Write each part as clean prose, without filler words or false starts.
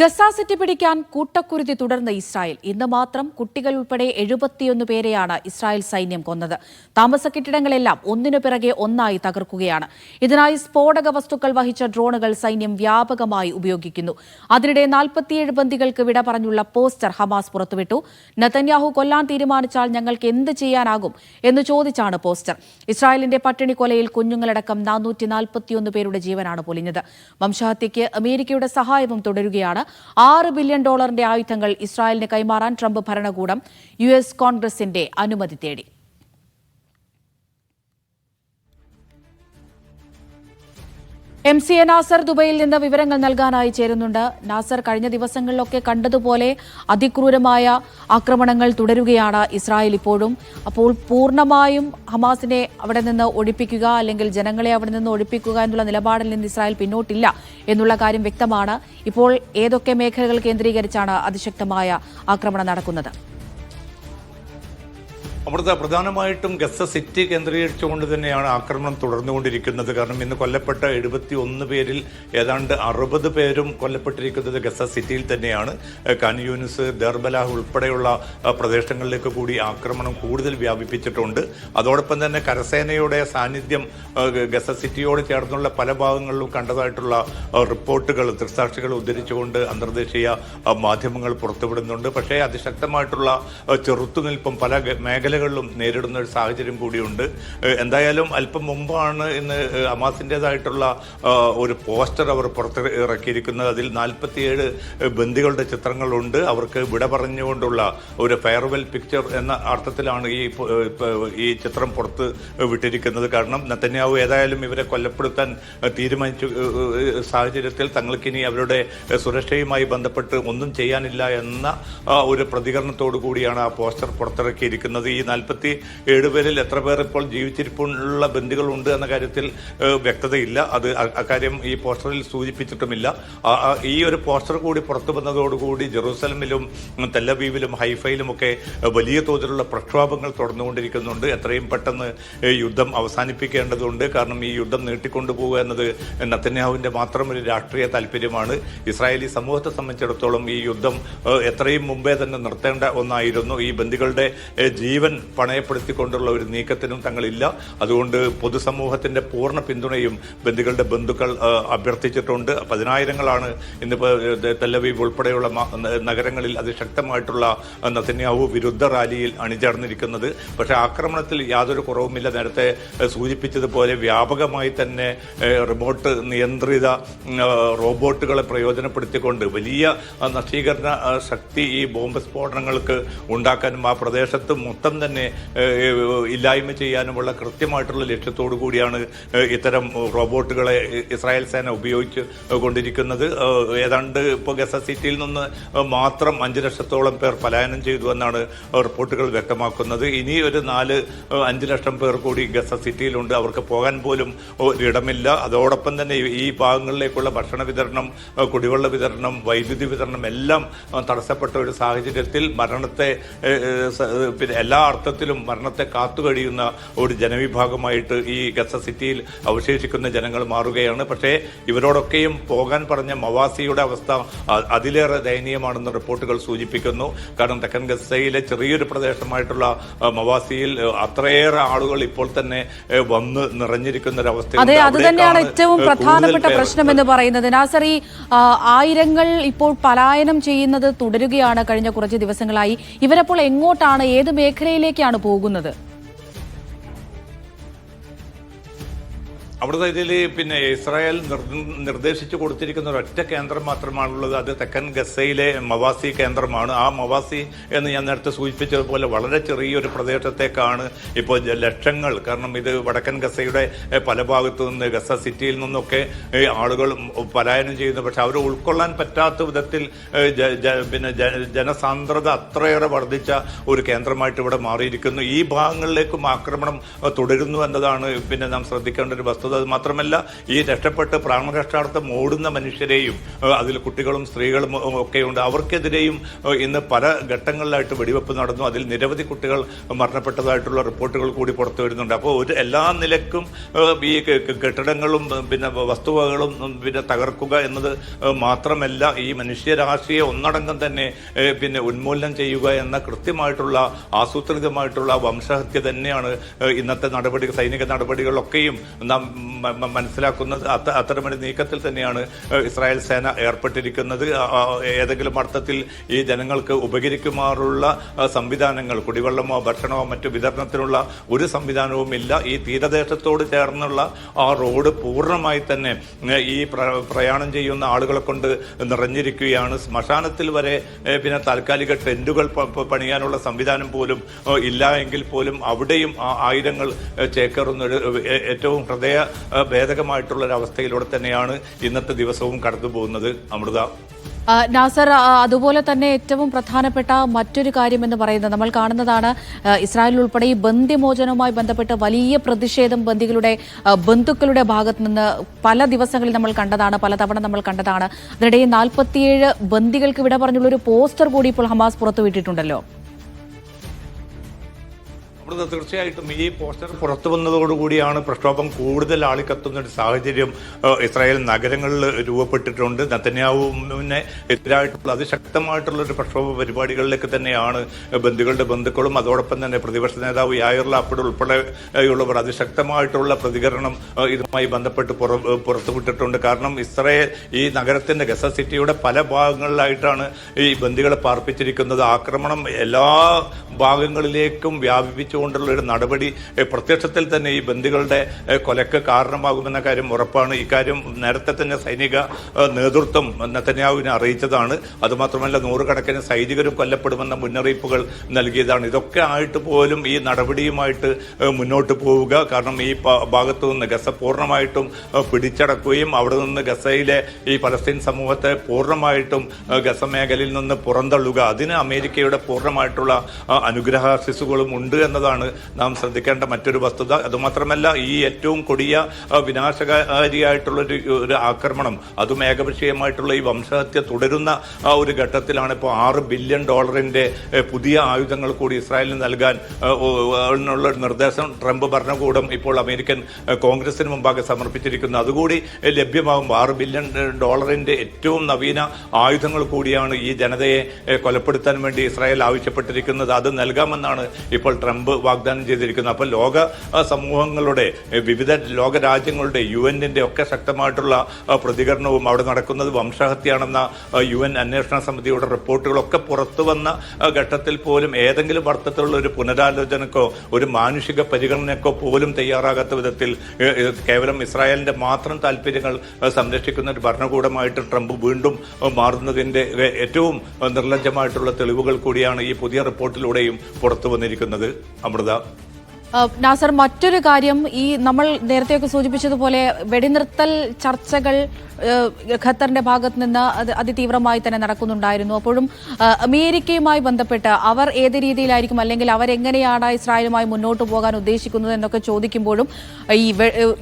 Gaza city പിടിക്കാൻ കൂട്ടക്കുരുതി തുടർന്ന Israel. ഇന്ന് മാത്രം കുട്ടികൾ ഉൾപ്പെടെ 71 പേരെയാണ് ഇസ്രായേൽ സൈന്യം കൊന്നത്. താമസ കെട്ടിടങ്ങളെല്ലാം ഒന്നിനു പിറകെ ഒന്നായി തകർക്കുകയാണ്. ഇതിനായി സ്ഫോടക വസ്തുക്കൾ വഹിച്ച ഡ്രോണുകൾ സൈന്യം വ്യാപകമായി ഉപയോഗിക്കുന്നു. അതിനിടെ 47 ബന്ദികൾക്ക് വിട പറഞ്ഞുള്ള പോസ്റ്റർ ഹമാസ് പുറത്തുവിട്ടു. നെതന്യാഹു കൊല്ലാൻ തീരുമാനിച്ചാൽ ഞങ്ങൾക്ക് എന്ത് ചെയ്യാനാകും എന്ന് ചോദിച്ചാണ് പോസ്റ്റർ. ഇസ്രായേലിന്റെ പട്ടിണിക്കൊലയിൽ കുഞ്ഞുങ്ങളടക്കം 441 പേരുടെ ജീവനാണ് പൊലിഞ്ഞത്. വംശഹത്യയ്ക്ക് അമേരിക്കയുടെ സഹായവും തുടരുകയാണ്. $6 ബില്യൺ ആയുധങ്ങൾ ഇസ്രായേലിന് കൈമാറാൻ ട്രംപ് ഭരണകൂടം US കോൺഗ്രസിന്റെ അനുമതി തേടി. MCA നാസർ ദുബൈയിൽ നിന്ന് വിവരങ്ങൾ നൽകാനായി ചേരുന്നുണ്ട്. നാസർ, കഴിഞ്ഞ ദിവസങ്ങളിലൊക്കെ കണ്ടതുപോലെ അതിക്രൂരമായ ആക്രമണങ്ങൾ തുടരുകയാണ് ഇസ്രായേൽ ഇപ്പോഴും. അപ്പോൾ പൂർണ്ണമായും ഹമാസിനെ അവിടെ നിന്ന് ഒഴിപ്പിക്കുക അല്ലെങ്കിൽ ജനങ്ങളെ അവിടെ നിന്ന് ഒഴിപ്പിക്കുക എന്നുള്ള നിലപാടിൽ നിന്ന് ഇസ്രായേൽ പിന്നോട്ടില്ല എന്നുള്ള കാര്യം വ്യക്തമാണ്. ഇപ്പോൾ ഏതൊക്കെ മേഖലകൾ കേന്ദ്രീകരിച്ചാണ് അതിശക്തമായ ആക്രമണം നടക്കുന്നത്? അമൃത, പ്രധാനമായിട്ടും ഗസ സിറ്റി കേന്ദ്രീകരിച്ചുകൊണ്ട് തന്നെയാണ് ആക്രമണം തുടർന്നുകൊണ്ടിരിക്കുന്നത്. കാരണം ഇന്ന് കൊല്ലപ്പെട്ട 71 പേരിൽ ഏതാണ്ട് 60 പേരും കൊല്ലപ്പെട്ടിരിക്കുന്നത് ഗസ സിറ്റിയിൽ തന്നെയാണ്. ഖാൻ യൂനിസ്, ദർബലാഹ് ഉൾപ്പെടെയുള്ള പ്രദേശങ്ങളിലേക്ക് കൂടി ആക്രമണം കൂടുതൽ വ്യാപിപ്പിച്ചിട്ടുണ്ട്. അതോടൊപ്പം തന്നെ കരസേനയുടെ സാന്നിധ്യം ഗസ സിറ്റിയോട് ചേർന്നുള്ള പല ഭാഗങ്ങളിലും കണ്ടതായിട്ടുള്ള റിപ്പോർട്ടുകൾ, ദൃക്സാക്ഷികൾ ഉദ്ധരിച്ചുകൊണ്ട് അന്തർദേശീയ മാധ്യമങ്ങൾ പുറത്തുവിടുന്നുണ്ട്. പക്ഷേ അതിശക്തമായിട്ടുള്ള ചെറുത്തുനിൽപ്പും പല മേഖലകളിലും നേരിടുന്ന ഒരു സാഹചര്യം കൂടിയുണ്ട്. എന്തായാലും അല്പം മുമ്പാണ് ഇന്ന് ഹമാസിൻ്റെതായിട്ടുള്ള ഒരു പോസ്റ്റർ അവർ പുറത്തിറക്കിയിരിക്കുന്നത്. അതിൽ 47 ബന്ദികളുടെ ചിത്രങ്ങളുണ്ട്. അവർക്ക് വിട പറഞ്ഞുകൊണ്ടുള്ള ഒരു ഫെയർവെൽ പിക്ചർ എന്ന അർത്ഥത്തിലാണ് ഈ ചിത്രം പുറത്ത് വിട്ടിരിക്കുന്നത്. കാരണം നെതന്യാഹു ഏതായാലും ഇവരെ കൊല്ലപ്പെടുത്താൻ തീരുമാനിച്ച സാഹചര്യത്തിൽ തങ്ങൾക്കിനി അവരുടെ സുരക്ഷയുമായി ബന്ധപ്പെട്ട് ഒന്നും ചെയ്യാനില്ല എന്ന ഒരു പ്രതികരണത്തോടു കൂടിയാണ് ആ പോസ്റ്റർ പുറത്തിറക്കിയിരിക്കുന്നത്. ഈ 47 പേരിൽ എത്ര പേർ ഇപ്പോൾ ജീവിച്ചിരിപ്പുള്ള ബന്ദികളുണ്ട് എന്ന കാര്യത്തിൽ വ്യക്തതയില്ല. അക്കാര്യം ഈ പോസ്റ്ററിൽ സൂചിപ്പിച്ചിട്ടുമില്ല. ഈ ഒരു പോസ്റ്റർ കൂടി പുറത്തു വന്നതോടുകൂടി ജെറൂസലമിലും തെല്ലവീവിലും ഹൈഫയിലുമൊക്കെ വലിയ തോതിലുള്ള പ്രക്ഷോഭങ്ങൾ തുടർന്നുകൊണ്ടിരിക്കുന്നുണ്ട്. എത്രയും പെട്ടെന്ന് യുദ്ധം അവസാനിപ്പിക്കേണ്ടതുണ്ട്. കാരണം ഈ യുദ്ധം നീട്ടിക്കൊണ്ടുപോകുക എന്നത് നെതന്യാഹുവിന്റെ മാത്രം ഒരു രാഷ്ട്രീയ താല്പര്യമാണ്. ഇസ്രായേലി സമൂഹത്തെ സംബന്ധിച്ചിടത്തോളം ഈ യുദ്ധം എത്രയും മുമ്പേ തന്നെ നിർത്തേണ്ട ഒന്നായിരുന്നു. ഈ ബന്ദികളുടെ ജീവൻ പണയപ്പെടുത്തിക്കൊണ്ടുള്ള ഒരു നീക്കത്തിനും തങ്ങളില്ല. അതുകൊണ്ട് പൊതുസമൂഹത്തിന്റെ പൂർണ്ണ പിന്തുണയും ബന്ദികളുടെ ബന്ധുക്കൾ അഭ്യർത്ഥിച്ചിട്ടുണ്ട്. 10,000ങ്ങളാണ് ഇന്നിപ്പോൾ തെല്ലവീവ് ഉൾപ്പെടെയുള്ള നഗരങ്ങളിൽ അതിശക്തമായിട്ടുള്ള നെതന്യാഹു വിരുദ്ധ റാലിയിൽ അണിചേർന്നിരിക്കുന്നത്. പക്ഷേ ആക്രമണത്തിൽ യാതൊരു കുറവുമില്ല. നേരത്തെ സൂചിപ്പിച്ചതുപോലെ വ്യാപകമായി തന്നെ റിമോട്ട് നിയന്ത്രിത റോബോട്ടുകളെ പ്രയോജനപ്പെടുത്തിക്കൊണ്ട് വലിയ നശീകരണ ശക്തി ഈ ബോംബ് സ്ഫോടനങ്ങൾക്ക് ഉണ്ടാക്കാനും ആ പ്രദേശത്ത് മൊത്തം തന്നെ ഇല്ലായ്മ ചെയ്യാനുമുള്ള കൃത്യമായിട്ടുള്ള ലക്ഷ്യത്തോടു കൂടിയാണ് ഇത്തരം റോബോട്ടുകളെ ഇസ്രായേൽ സേന ഉപയോഗിച്ച് കൊണ്ടിരിക്കുന്നത്. ഏതാണ്ട് ഇപ്പോൾ ഗസ സിറ്റിയിൽ നിന്ന് മാത്രം 5 ലക്ഷത്തോളം പേർ പലായനം ചെയ്തു എന്നാണ് റിപ്പോർട്ടുകൾ വ്യക്തമാക്കുന്നത്. ഇനി ഒരു 4-5 ലക്ഷം പേർ കൂടി ഗസ സിറ്റിയിലുണ്ട്. അവർക്ക് പോകാൻ പോലും ഒരിടമില്ല. അതോടൊപ്പം തന്നെ ഈ ഭാഗങ്ങളിലേക്കുള്ള ഭക്ഷണ വിതരണം, കുടിവെള്ള വിതരണം, വൈദ്യുതി വിതരണം എല്ലാം തടസ്സപ്പെട്ട ഒരു സാഹചര്യത്തിൽ മരണത്തെ പിന്നെ എല്ലാ അർത്ഥത്തിലും മരണത്തെ കാത്തുകഴിയുന്ന ഒരു ജനവിഭാഗമായിട്ട് ഈ ഗസ സിറ്റിയിൽ അവശേഷിക്കുന്ന ജനങ്ങൾ മാറുകയാണ്. പക്ഷേ ഇവരോടൊക്കെയും പോകാൻ പറഞ്ഞ മവാസിയുടെ അവസ്ഥ അതിലേറെ ദയനീയമാണെന്ന് റിപ്പോർട്ടുകൾ സൂചിപ്പിക്കുന്നു. കാരണം തെക്കൻ ഗസയിലെ ചെറിയൊരു പ്രദേശമായിട്ടുള്ള മവാസിയിൽ അത്രയേറെ ആളുകൾ ഇപ്പോൾ തന്നെ വന്ന് നിറഞ്ഞിരിക്കുന്ന ഒരവസ്ഥ. അതെ, അത് തന്നെയാണ് ഏറ്റവും പ്രധാനപ്പെട്ട പ്രശ്നം എന്ന് പറയുന്നത്. നാസർ, ഈ ആയിരങ്ങൾ ഇപ്പോൾ പലായനം ചെയ്യുന്നത് തുടരുകയാണ് കഴിഞ്ഞ കുറച്ച് ദിവസങ്ങളായി. ഇവരപ്പോൾ എങ്ങോട്ടാണ്, ഏത് മേഖലയിലേക്കാണ് പോകുന്നത്? അവിടുത്തെ ഇതിൽ പിന്നെ ഇസ്രായേൽ നിർദ്ദേശിച്ചു കൊടുത്തിരിക്കുന്ന ഒരൊറ്റ കേന്ദ്രം മാത്രമാണുള്ളത്. അത് തെക്കൻ ഗസയിലെ മവാസി കേന്ദ്രമാണ്. ആ മവാസി എന്ന് ഞാൻ നേരത്തെ സൂചിപ്പിച്ചതുപോലെ വളരെ ചെറിയൊരു പ്രദേശത്തേക്കാണ് ഇപ്പോൾ ലക്ഷങ്ങൾ, കാരണം ഇത് വടക്കൻ ഗസയുടെ പല ഭാഗത്തു നിന്ന് ഗസ സിറ്റിയിൽ നിന്നൊക്കെ ആളുകൾ പലായനം ചെയ്യുന്നു. പക്ഷെ അവർ ഉൾക്കൊള്ളാൻ പറ്റാത്ത വിധത്തിൽ പിന്നെ ജനസാന്ദ്രത അത്രയേറെ വർദ്ധിച്ച ഒരു കേന്ദ്രമായിട്ട് ഇവിടെ മാറിയിരിക്കുന്നു. ഈ ഭാഗങ്ങളിലേക്കും ആക്രമണം തുടരുന്നു എന്നതാണ് പിന്നെ നാം ശ്രദ്ധിക്കേണ്ട ഒരു വസ്തുത. എന്നുള്ളത്. അത് മാത്രമല്ല ഈ രക്ഷപ്പെട്ട് പ്രാണരക്ഷാർത്ഥം ഓടുന്ന മനുഷ്യരെയും അതിൽ കുട്ടികളും സ്ത്രീകളും ഒക്കെയുണ്ട്. അവർക്കെതിരെയും ഇന്ന് പല ഘട്ടങ്ങളിലായിട്ട് വെടിവെപ്പ് നടന്നു. അതിൽ നിരവധി കുട്ടികൾ മരണപ്പെട്ടതായിട്ടുള്ള റിപ്പോർട്ടുകൾ കൂടി പുറത്തു വരുന്നുണ്ട്. അപ്പോൾ എല്ലാ നിലക്കും ഈ കെട്ടിടങ്ങളും പിന്നെ വസ്തുവകകളും പിന്നെ തകർക്കുക എന്നത് മാത്രമല്ല, ഈ മനുഷ്യരാശിയെ ഒന്നടങ്കം തന്നെ പിന്നെ ഉന്മൂലനം ചെയ്യുക എന്ന കൃത്യമായിട്ടുള്ള ആസൂത്രിതമായിട്ടുള്ള വംശഹത്യ തന്നെയാണ് ഇന്നത്തെ സൈനിക നടപടികളൊക്കെയും നാം മനസ്സിലാക്കുന്നത്. അത്തരമൊരു നീക്കത്തിൽ തന്നെയാണ് ഇസ്രായേൽ സേന ഏർപ്പെട്ടിരിക്കുന്നത്. ഏതെങ്കിലും അർത്ഥത്തിൽ ഈ ജനങ്ങൾക്ക് ഉപകരിക്കുമാറുള്ള സംവിധാനങ്ങൾ, കുടിവെള്ളമോ ഭക്ഷണമോ മറ്റു വിതരണത്തിനുള്ള ഒരു സംവിധാനവും ഇല്ല. ഈ തീരദേശത്തോട് ചേർന്നുള്ള ആ റോഡ് പൂർണ്ണമായി തന്നെ ഈ പ്രയാണം ചെയ്യുന്ന ആളുകളെ കൊണ്ട് നിറഞ്ഞിരിക്കുകയാണ്. ശ്മശാനത്തിൽ വരെ പിന്നെ താൽക്കാലിക ടെന്റുകൾ പണിയാനുള്ള സംവിധാനം പോലും ഇല്ല എങ്കിൽ പോലും അവിടെയും ആയിരങ്ങൾ ചേക്കേറുന്ന ഏറ്റവും ഭേദകമായിട്ടുള്ള ഒരു അവസ്ഥയിലൂടെ തന്നെയാണ് ഇന്നത്തെ ദിവസവും കടന്നു പോകുന്നത്. അമൃത. നാസർ, അതുപോലെ തന്നെ ഏറ്റവും പ്രധാനപ്പെട്ട മറ്റൊരു കാര്യം എന്ന് പറയുന്നത് നമ്മൾ കാണുന്നതാണ്, ഇസ്രായേൽ ഉൾപ്പെടെ ഈ ബന്ദിമോചനവുമായി ബന്ധപ്പെട്ട് വലിയ പ്രതിഷേധം ബന്ധുക്കളുടെ ഭാഗത്ത് നിന്ന് പല ദിവസങ്ങളിൽ നമ്മൾ കണ്ടതാണ്, പലതവണ നമ്മൾ കണ്ടതാണ്. അതിനിടയിൽ 47 ബന്ദികൾക്ക് വിട പറഞ്ഞുള്ള ഒരു പോസ്റ്റർ കൂടി ഇപ്പോൾ ഹമാസ് പുറത്തുവിട്ടിട്ടുണ്ടല്ലോ. തീർച്ചയായിട്ടും ഈ പോസ്റ്റർ പുറത്തു വന്നതോടുകൂടിയാണ് പ്രക്ഷോഭം കൂടുതൽ ആളിക്കത്തുന്ന ഒരു സാഹചര്യം ഇസ്രായേൽ നഗരങ്ങളിൽ രൂപപ്പെട്ടിട്ടുണ്ട്. നെതന്യാഹുവിനെ എതിരായിട്ടുള്ള അതിശക്തമായിട്ടുള്ള ഒരു പ്രക്ഷോഭ പരിപാടികളിലേക്ക് തന്നെയാണ് ബന്ധുക്കളുടെ ബന്ധുക്കളും അതോടൊപ്പം തന്നെ പ്രതിപക്ഷ നേതാവ് യായർ ലാപ്പിഡ് ഉൾപ്പെടെയുള്ളവർ അതിശക്തമായിട്ടുള്ള പ്രതികരണം ഇതുമായി ബന്ധപ്പെട്ട് പുറത്തുവിട്ടിട്ടുണ്ട്. കാരണം ഇസ്രായേൽ ഈ നഗരത്തിന്റെ ഗസ സിറ്റിയുടെ പല ഭാഗങ്ങളിലായിട്ടാണ് ഈ ബന്ദികളെ പാർപ്പിച്ചിരിക്കുന്നത്. ആക്രമണം എല്ലാ ഭാഗങ്ങളിലേക്കും വ്യാപിപ്പിച്ചുകൊണ്ടുള്ള ഒരു നടപടി പ്രത്യക്ഷത്തിൽ തന്നെ ഈ ബന്ദികളുടെ കൊലക്ക് കാരണമാകുമെന്ന കാര്യം ഉറപ്പാണ്. ഇക്കാര്യം നേരത്തെ തന്നെ സൈനിക നേതൃത്വം നെതന്യാഹുവിനെ അറിയിച്ചതാണ്. അതുമാത്രമല്ല നൂറുകണക്കിന് സൈനികരും കൊല്ലപ്പെടുമെന്ന മുന്നറിയിപ്പുകൾ നൽകിയതാണ്. ഇതൊക്കെ ആയിട്ട് പോലും ഈ നടപടിയുമായിട്ട് മുന്നോട്ട് പോവുക, കാരണം ഈ ഭാഗത്തു നിന്ന് ഗസ പൂർണ്ണമായിട്ടും പിടിച്ചടക്കുകയും അവിടെ നിന്ന് ഗസയിലെ ഈ പലസ്തീൻ സമൂഹത്തെ പൂർണ്ണമായിട്ടും ഗസ മേഖലയിൽ നിന്ന് പുറന്തള്ളുക, അതിന് അമേരിക്കയുടെ പൂർണ്ണമായിട്ടുള്ള അനുഗ്രഹാശിസുകളും ഉണ്ട് എന്നതാണ് നാം ശ്രദ്ധിക്കേണ്ട മറ്റൊരു വസ്തുത. അതുമാത്രമല്ല ഈ ഏറ്റവും കൊടിയ വിനാശകാരിയായിട്ടുള്ള ഒരു ആക്രമണം, അതും ഏകപക്ഷീയമായിട്ടുള്ള ഈ വംശഹത്യ തുടരുന്ന ഒരു ഘട്ടത്തിലാണ് ഇപ്പോൾ $6 ബില്യൺ പുതിയ ആയുധങ്ങൾ കൂടി ഇസ്രായേലിന് നൽകാൻ ഉള്ള നിർദ്ദേശം ട്രംപ് ഭരണകൂടം ഇപ്പോൾ അമേരിക്കൻ കോൺഗ്രസിന് മുമ്പാകെ സമർപ്പിച്ചിരിക്കുന്നു. അതുകൂടി ലഭ്യമാകുമ്പോൾ $6 ബില്യൺ ഏറ്റവും നവീന ആയുധങ്ങൾ കൂടിയാണ് ഈ ജനതയെ കൊലപ്പെടുത്താൻ വേണ്ടി ഇസ്രായേൽ ആവശ്യപ്പെട്ടിരിക്കുന്നത്. അത് നൽകാമെന്നാണ് ഇപ്പോൾ ട്രംപ് വാഗ്ദാനം ചെയ്തിരിക്കുന്നത്. അപ്പോൾ ലോക സമൂഹങ്ങളുടെ വിവിധ ലോക രാജ്യങ്ങളുടെ UN-ന്റെ ഒക്കെ ശക്തമായിട്ടുള്ള പ്രതികരണവും അവിടെ നടക്കുന്നത് വംശഹത്യാണെന്ന UN അന്വേഷണ സമിതിയുടെ റിപ്പോർട്ടുകളൊക്കെ പുറത്തു വന്ന ഘട്ടത്തിൽ പോലും ഏതെങ്കിലും അർത്ഥത്തിലുള്ള ഒരു പുനരാലോചനക്കോ ഒരു മാനുഷിക പരിഗണനക്കോ പോലും തയ്യാറാകാത്ത വിധത്തിൽ കേവലം ഇസ്രായേലിന്റെ മാത്രം താല്പര്യങ്ങൾ സംരക്ഷിക്കുന്ന ഒരു ഭരണകൂടമായിട്ട് ട്രംപ് വീണ്ടും മാറുന്നതിന്റെ ഏറ്റവും നിർലജ്ജമായിട്ടുള്ള തെളിവുകൾ കൂടിയാണ് ഈ പുതിയ റിപ്പോർട്ടിലൂടെയും പുറത്തു വന്നിരിക്കുന്നത്. അമൃത. നാസർ, മറ്റൊരു കാര്യം, ഈ നമ്മൾ നേരത്തെയൊക്കെ സൂചിപ്പിച്ചതുപോലെ വെടിനിർത്തൽ ചർച്ചകൾ ഖത്തറിന്റെ ഭാഗത്ത് നിന്ന് അതിതീവ്രമായി തന്നെ നടക്കുന്നുണ്ടായിരുന്നു. അപ്പോഴും അമേരിക്കയുമായി ബന്ധപ്പെട്ട് അവർ ഏത് രീതിയിലായിരിക്കും അല്ലെങ്കിൽ അവരെങ്ങനെയാണ് ഇസ്രായേലുമായി മുന്നോട്ട് പോകാൻ ഉദ്ദേശിക്കുന്നത് എന്നൊക്കെ ചോദിക്കുമ്പോഴും ഈ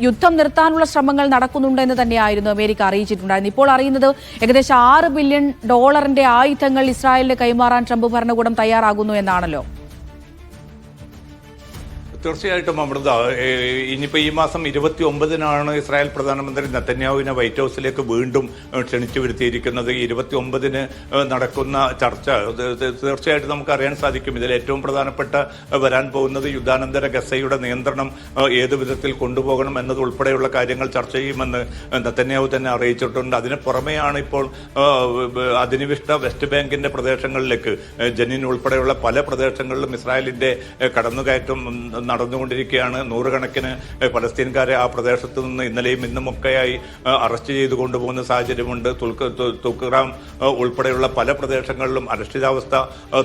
യുദ്ധം നിർത്താനുള്ള ശ്രമങ്ങൾ നടക്കുന്നുണ്ടെന്ന് തന്നെയായിരുന്നു അമേരിക്ക അറിയിച്ചിട്ടുണ്ടായിരുന്നു. ഇപ്പോൾ അറിയുന്നത് ഏകദേശം $6 ബില്യൺ ആയുധങ്ങൾ ഇസ്രായേലിന് കൈമാറാൻ ട്രംപ് ഭരണകൂടം തയ്യാറാകുന്നു എന്നാണല്ലോ. തീർച്ചയായിട്ടും അമൃത, ഇനിയിപ്പോൾ ഈ മാസം 29-നാണ് ഇസ്രായേൽ പ്രധാനമന്ത്രി നെതന്യാഹുവിനെ വൈറ്റ് ഹൗസിലേക്ക് വീണ്ടും ക്ഷണിച്ചു വരുത്തിയിരിക്കുന്നത്. 29-ന് നടക്കുന്ന ചർച്ച തീർച്ചയായിട്ടും നമുക്ക് അറിയാൻ സാധിക്കും. ഇതിൽ ഏറ്റവും പ്രധാനപ്പെട്ട വരാൻ പോകുന്നത് യുദ്ധാനന്തര ഗസയുടെ നിയന്ത്രണം ഏത് വിധത്തിൽ കൊണ്ടുപോകണം എന്നതുൾപ്പെടെയുള്ള കാര്യങ്ങൾ ചർച്ച ചെയ്യുമെന്ന് നെതന്യാഹു തന്നെ അറിയിച്ചിട്ടുണ്ട്. അതിന് പുറമെയാണ് ഇപ്പോൾ അധിനിവിഷ്ട വെസ്റ്റ് ബാങ്കിന്റെ പ്രദേശങ്ങളിലേക്ക് ജനീൻ ഉൾപ്പെടെയുള്ള പല പ്രദേശങ്ങളിലും ഇസ്രായേലിന്റെ കടന്നുകയറ്റം നടന്നുകൊണ്ടിരിക്കുകയാണ്. നൂറുകണക്കിന് പലസ്തീൻകാരെ ആ പ്രദേശത്ത് നിന്ന് ഇന്നലെയും ഇന്നുമൊക്കെയായി അറസ്റ്റ് ചെയ്ത് കൊണ്ടുപോകുന്ന സാഹചര്യമുണ്ട്. തുക്റാം ഉൾപ്പെടെയുള്ള പല പ്രദേശങ്ങളിലും അരക്ഷിതാവസ്ഥ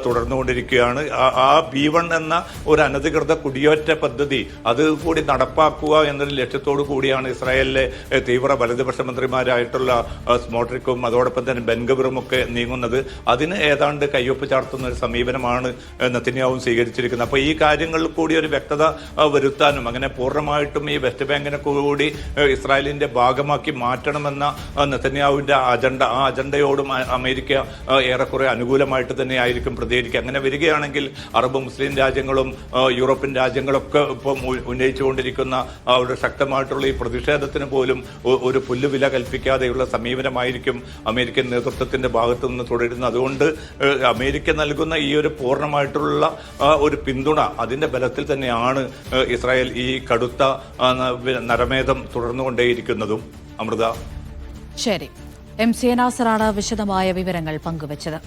തുടർന്നുകൊണ്ടിരിക്കുകയാണ്. ആ B1 എന്ന ഒരു അനധികൃത കുടിയേറ്റ പദ്ധതി അത് കൂടി നടപ്പാക്കുക എന്നൊരു ലക്ഷ്യത്തോടു കൂടിയാണ് ഇസ്രായേലിലെ തീവ്ര വലതുപക്ഷ മന്ത്രിമാരായിട്ടുള്ള സ്മോട്രിക്കും അതോടൊപ്പം തന്നെ ബെൻഗബറും ഒക്കെ നീങ്ങുന്നത്. അതിന് ഏതാണ്ട് കയ്യൊപ്പ് ചാർത്തുന്ന ഒരു സമീപനമാണ് നെതന്യാഹു സ്വീകരിച്ചിരിക്കുന്നത്. അപ്പോൾ ഈ കാര്യങ്ങളിൽ കൂടി ഒരു വ്യക്തത വ്യക്തത വരുത്താനും അങ്ങനെ പൂർണ്ണമായിട്ടും ഈ വെസ്റ്റ് ബാങ്കിനെ കൂടി ഇസ്രായേലിന്റെ ഭാഗമാക്കി മാറ്റണമെന്ന നെതന്യാഹുവിന്റെ അജണ്ട, ആ അജണ്ടയോടും അമേരിക്ക ഏറെക്കുറെ അനുകൂലമായിട്ട് തന്നെ ആയിരിക്കും പ്രതികരിക്കുക. അങ്ങനെ വരികയാണെങ്കിൽ അറബ് മുസ്ലിം രാജ്യങ്ങളും യൂറോപ്യൻ രാജ്യങ്ങളൊക്കെ ഇപ്പം ഉന്നയിച്ചുകൊണ്ടിരിക്കുന്ന അവരുടെ ശക്തമായിട്ടുള്ള ഈ പ്രതിഷേധത്തിന് പോലും ഒരു പുല്ലുവില കൽപ്പിക്കാതെയുള്ള സമീപനമായിരിക്കും അമേരിക്കൻ നേതൃത്വത്തിന്റെ ഭാഗത്തു നിന്ന് തുടരുന്നത്. അതുകൊണ്ട് അമേരിക്ക നൽകുന്ന ഈ ഒരു പൂർണ്ണമായിട്ടുള്ള ഒരു പിന്തുണ, അതിന്റെ ബലത്തിൽ തന്നെയാണ് ഇസ്രായേൽ ഈ കടുത്ത നരമേധം തുടർന്നുകൊണ്ടേയിരിക്കുന്നതും. അമൃത. ശരി, MC നാസറാണ് വിശദമായ വിവരങ്ങൾ പങ്കുവച്ചത്.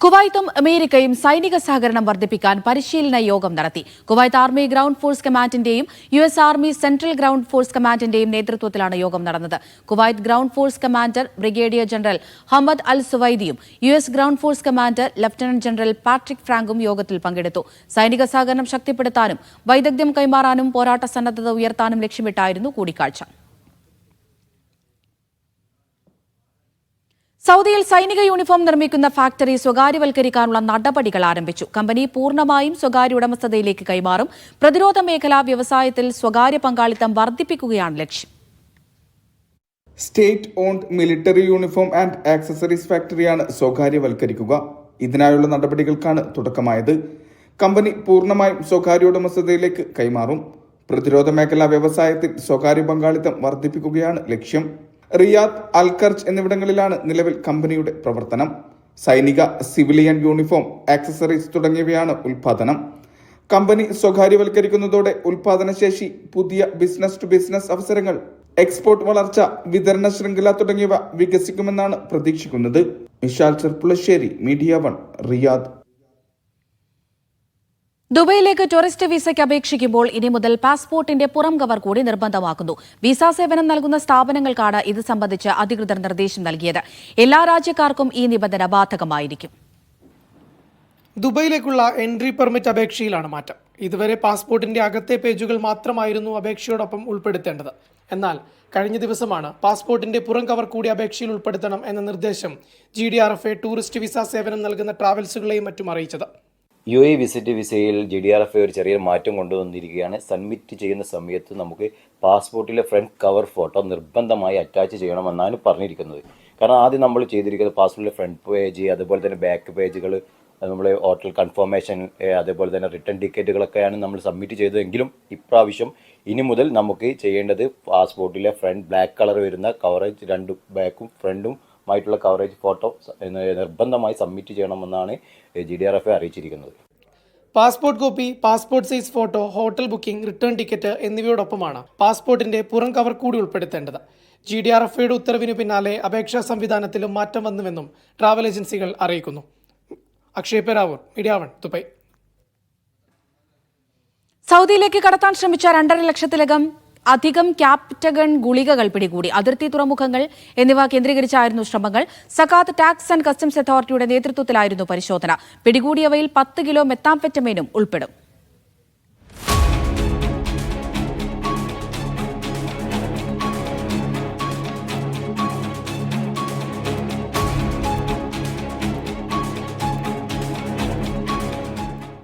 കുവൈത്തും അമേരിക്കയും സൈനിക സഹകരണം വർദ്ധിപ്പിക്കാൻ പരിശീലന യോഗം നടത്തി. കുവൈത്ത് ആർമി ഗ്രൗണ്ട് ഫോഴ്സ് കമാൻഡിന്റെയും US army central ground force കമാൻഡിന്റെയും നേതൃത്വത്തിലാണ് യോഗം നടന്നത്. Kuwait ground force commander brigadier general Hamad al സുവൈദിയും US ground force commander lieutenant general Patrick ഫ്രാങ്കും യോഗത്തിൽ പങ്കെടുത്തു. സൈനിക സഹകരണം ശക്തിപ്പെടുത്താനും വൈദഗ്ധ്യം കൈമാറാനും പോരാട്ട സന്നദ്ധത ഉയർത്താനും ലക്ഷ്യമിട്ടായിരുന്നു കൂടിക്കാഴ്ച. സൗദിയിൽ സൈനിക യൂണിഫോം നിർമ്മിക്കുന്ന ഫാക്ടറി സ്വകാര്യവൽക്കരിക്കാനുള്ള നടപടികൾ ആരംഭിച്ചു. കമ്പനി പൂർണ്ണമായും സ്വകാര്യ ഉടമസ്ഥതയിലേക്ക് കൈമാറും. പ്രതിരോധ മേഖലാ വ്യവസായത്തിൽ സ്വകാര്യ പങ്കാളിത്തം വർദ്ധിപ്പിക്കുകയാണ് ലക്ഷ്യം. State owned military uniform and accessories ഫാക്ടറിയാണ് സ്വകാര്യവൽക്കരിക്കുക. ഇതിനായുള്ള നടപടികൾക്കാണ് തുടക്കമായത്. കമ്പനി പൂർണ്ണമായും സ്വകാര്യ ഉടമസ്ഥതയിലേക്ക് കൈമാറും. പ്രതിരോധ മേഖലാ വ്യവസായത്തിൽ സ്വകാര്യ പങ്കാളിത്തം വർദ്ധിപ്പിക്കുകയാണ് ലക്ഷ്യം. റിയാദ്, അൽഖർജ് എന്നിവിടങ്ങളിലാണ് നിലവിൽ കമ്പനിയുടെ പ്രവർത്തനം. സൈനിക, സിവിലിയൻ യൂണിഫോം, ആക്സസറീസ് തുടങ്ങിയവയാണ് ഉൽപാദനം. കമ്പനി സ്വകാര്യവൽക്കരിക്കുന്നതോടെ ഉൽപാദനശേഷി, പുതിയ ബിസിനസ് ടു ബിസിനസ് അവസരങ്ങൾ, എക്സ്പോർട്ട് വളർച്ച, വിതരണ ശൃംഖല തുടങ്ങിയവ വികസിക്കുമെന്നാണ് പ്രതീക്ഷിക്കുന്നത്. Vishal Cherpulassery, media 1, Riyadh. ദുബൈയിലേക്ക് ടൂറിസ്റ്റ് വിസയ്ക്ക് അപേക്ഷിക്കുമ്പോൾ ഇനി മുതൽ പാസ്പോർട്ടിന്റെ പുറം കവർ കൂടി നിർബന്ധമാക്കുന്നു. വിസ സേവനം നൽകുന്ന സ്ഥാപനങ്ങൾക്കാണ് ഇത് സംബന്ധിച്ച് അധികൃതർ നിർദ്ദേശം നൽകിയത്. എല്ലാ രാജ്യക്കാർക്കും ഈ നിബന്ധന ബാധകമായിരിക്കും. ദുബൈയിലേക്കുള്ള എൻട്രി പെർമിറ്റ് അപേക്ഷയിലാണ് മാറ്റം. ഇതുവരെ പാസ്പോർട്ടിന്റെ അകത്തെ പേജുകൾ മാത്രമായിരുന്നു അപേക്ഷയോടൊപ്പം ഉൾപ്പെടുത്തേണ്ടത്. എന്നാൽ കഴിഞ്ഞ ദിവസമാണ് പാസ്പോർട്ടിന്റെ പുറം കവർ കൂടി അപേക്ഷയിൽ ഉൾപ്പെടുത്തണം എന്ന നിർദ്ദേശം GDRFA ടൂറിസ്റ്റ് വിസ സേവനം നൽകുന്ന ട്രാവൽസുകളെയും മറ്റും അറിയിച്ചത്. UAE വിസിറ്റ് വിസയിൽ GDRFA ഒരു ചെറിയ മാറ്റം കൊണ്ടുവന്നിരിക്കുകയാണ്. സബ്മിറ്റ് ചെയ്യുന്ന സമയത്ത് നമുക്ക് പാസ്പോർട്ടിലെ ഫ്രണ്ട് കവർ ഫോട്ടോ നിർബന്ധമായി അറ്റാച്ച് ചെയ്യണമെന്നാണ് പറഞ്ഞിരിക്കുന്നത്. കാരണം ആദ്യം നമ്മൾ ചെയ്തിരിക്കുന്നത് പാസ്പോർട്ടിലെ ഫ്രണ്ട് പേജ്, അതുപോലെ തന്നെ ബാക്ക് പേജുകൾ, നമ്മൾ ഹോട്ടൽ കൺഫർമേഷൻ, അതേപോലെ തന്നെ റിട്ടേൺ ടിക്കറ്റുകളൊക്കെയാണ് നമ്മൾ സബ്മിറ്റ് ചെയ്തതെങ്കിലും ഇപ്രാവശ്യം ഇനി മുതൽ നമുക്ക് ചെയ്യേണ്ടത് പാസ്പോർട്ടിലെ ഫ്രണ്ട് ബ്ലാക്ക് കളർ വരുന്ന കവറേജ്, രണ്ട് ബാക്കും ഫ്രണ്ടും ആയിട്ടുള്ള കവറേജ് ഫോട്ടോ നിർബന്ധമായി സബ്മിറ്റ് ചെയ്യണമെന്നാണ് GDRFA അറിയിച്ചിരിക്കുന്നത്. Passport copy, passport size photo, hotel booking, return ticket എന്നിവയോടൊപ്പമാണ് പാസ്പോർട്ടിന്റെ പുറം കവർ കൂടി ഉൾപ്പെടുത്തേണ്ടത്. GDRFAയുടെ ഉത്തരവിന് പിന്നാലെ അപേക്ഷാ സംവിധാനത്തിലും മാറ്റം വന്നുവെന്നും ട്രാവൽ ഏജൻസികൾ അറിയിക്കുന്നു. Akshay Peravoor, media 1, Dubai. സൗദിയിലേക്ക് കടത്താൻ ശ്രമിച്ച 2.5 ലക്ഷത്തിലധികം ക്യാപ്റ്റഗൺ ഗുളികകൾ പിടികൂടി. അതിർത്തി തുറമുഖങ്ങൾ എന്നിവ കേന്ദ്രീകരിച്ചായിരുന്നു ശ്രമങ്ങൾ. സകാത്ത് ടാക്സ് ആൻഡ് കസ്റ്റംസ് അതോറിറ്റിയുടെ നേതൃത്വത്തിലായിരുന്നു പരിശോധന. പിടികൂടിയവയിൽ 10 കിലോ മെത്താംഫെറ്റമൈനും ഉൾപ്പെടും.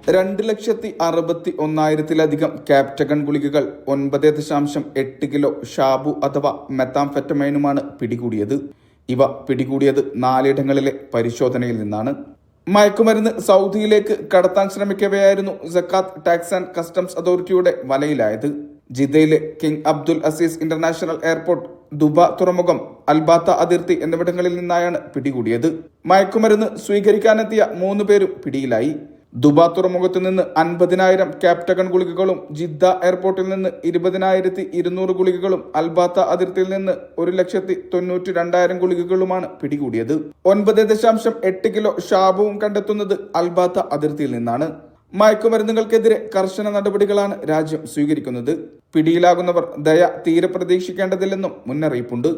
$2,61,000 ക്യാപ്റ്റഗൺ ഗുളികകൾ, 9.8 കിലോ ഷാബു അഥവാ മെത്താംഫെറ്റമൈനുമാണ് പിടികൂടിയത്. ഇവ പിടികൂടിയത് 4 ഇടങ്ങളിലെ പരിശോധനയിൽ നിന്നാണ്. മയക്കുമരുന്ന് സൗദിയിലേക്ക് കടത്താൻ ശ്രമിക്കവെയായിരുന്നു സക്കാത്ത് ടാക്സ് ആൻഡ് കസ്റ്റംസ് അതോറിറ്റിയുടെ വലയിലായത്. ജിദ്ദയിലെ King Abdul Aziz international airport, Duba തുറമുഖം, അൽബാത്ത അതിർത്തി എന്നിവിടങ്ങളിൽ നിന്നായാണ് പിടികൂടിയത്. മയക്കുമരുന്ന് സ്വീകരിക്കാനെത്തിയ 3 പേരും പിടിയിലായി. ദുബ തുറമുഖത്ത് നിന്ന് 50,000 ക്യാപ്റ്റഗൺ ഗുളികകളും, ജിദ്ദ എയർപോർട്ടിൽ നിന്ന് 20,200 ഗുളികകളും, അൽബാത്ത അതിർത്തിയിൽ നിന്ന് 1,92,000 ഗുളികകളുമാണ് പിടികൂടിയത്. 9.8 കിലോ ഷാബുവും കണ്ടെത്തുന്നത് അൽബാത്ത അതിർത്തിയിൽ നിന്നാണ്. മയക്കുമരുന്നുകൾക്കെതിരെ കർശന നടപടികളാണ് രാജ്യം സ്വീകരിക്കുന്നത്. പിടിയിലാകുന്നവർ ദയ തീരെ പ്രതീക്ഷിക്കേണ്ടതില്ലെന്നും മുന്നറിയിപ്പുണ്ട്.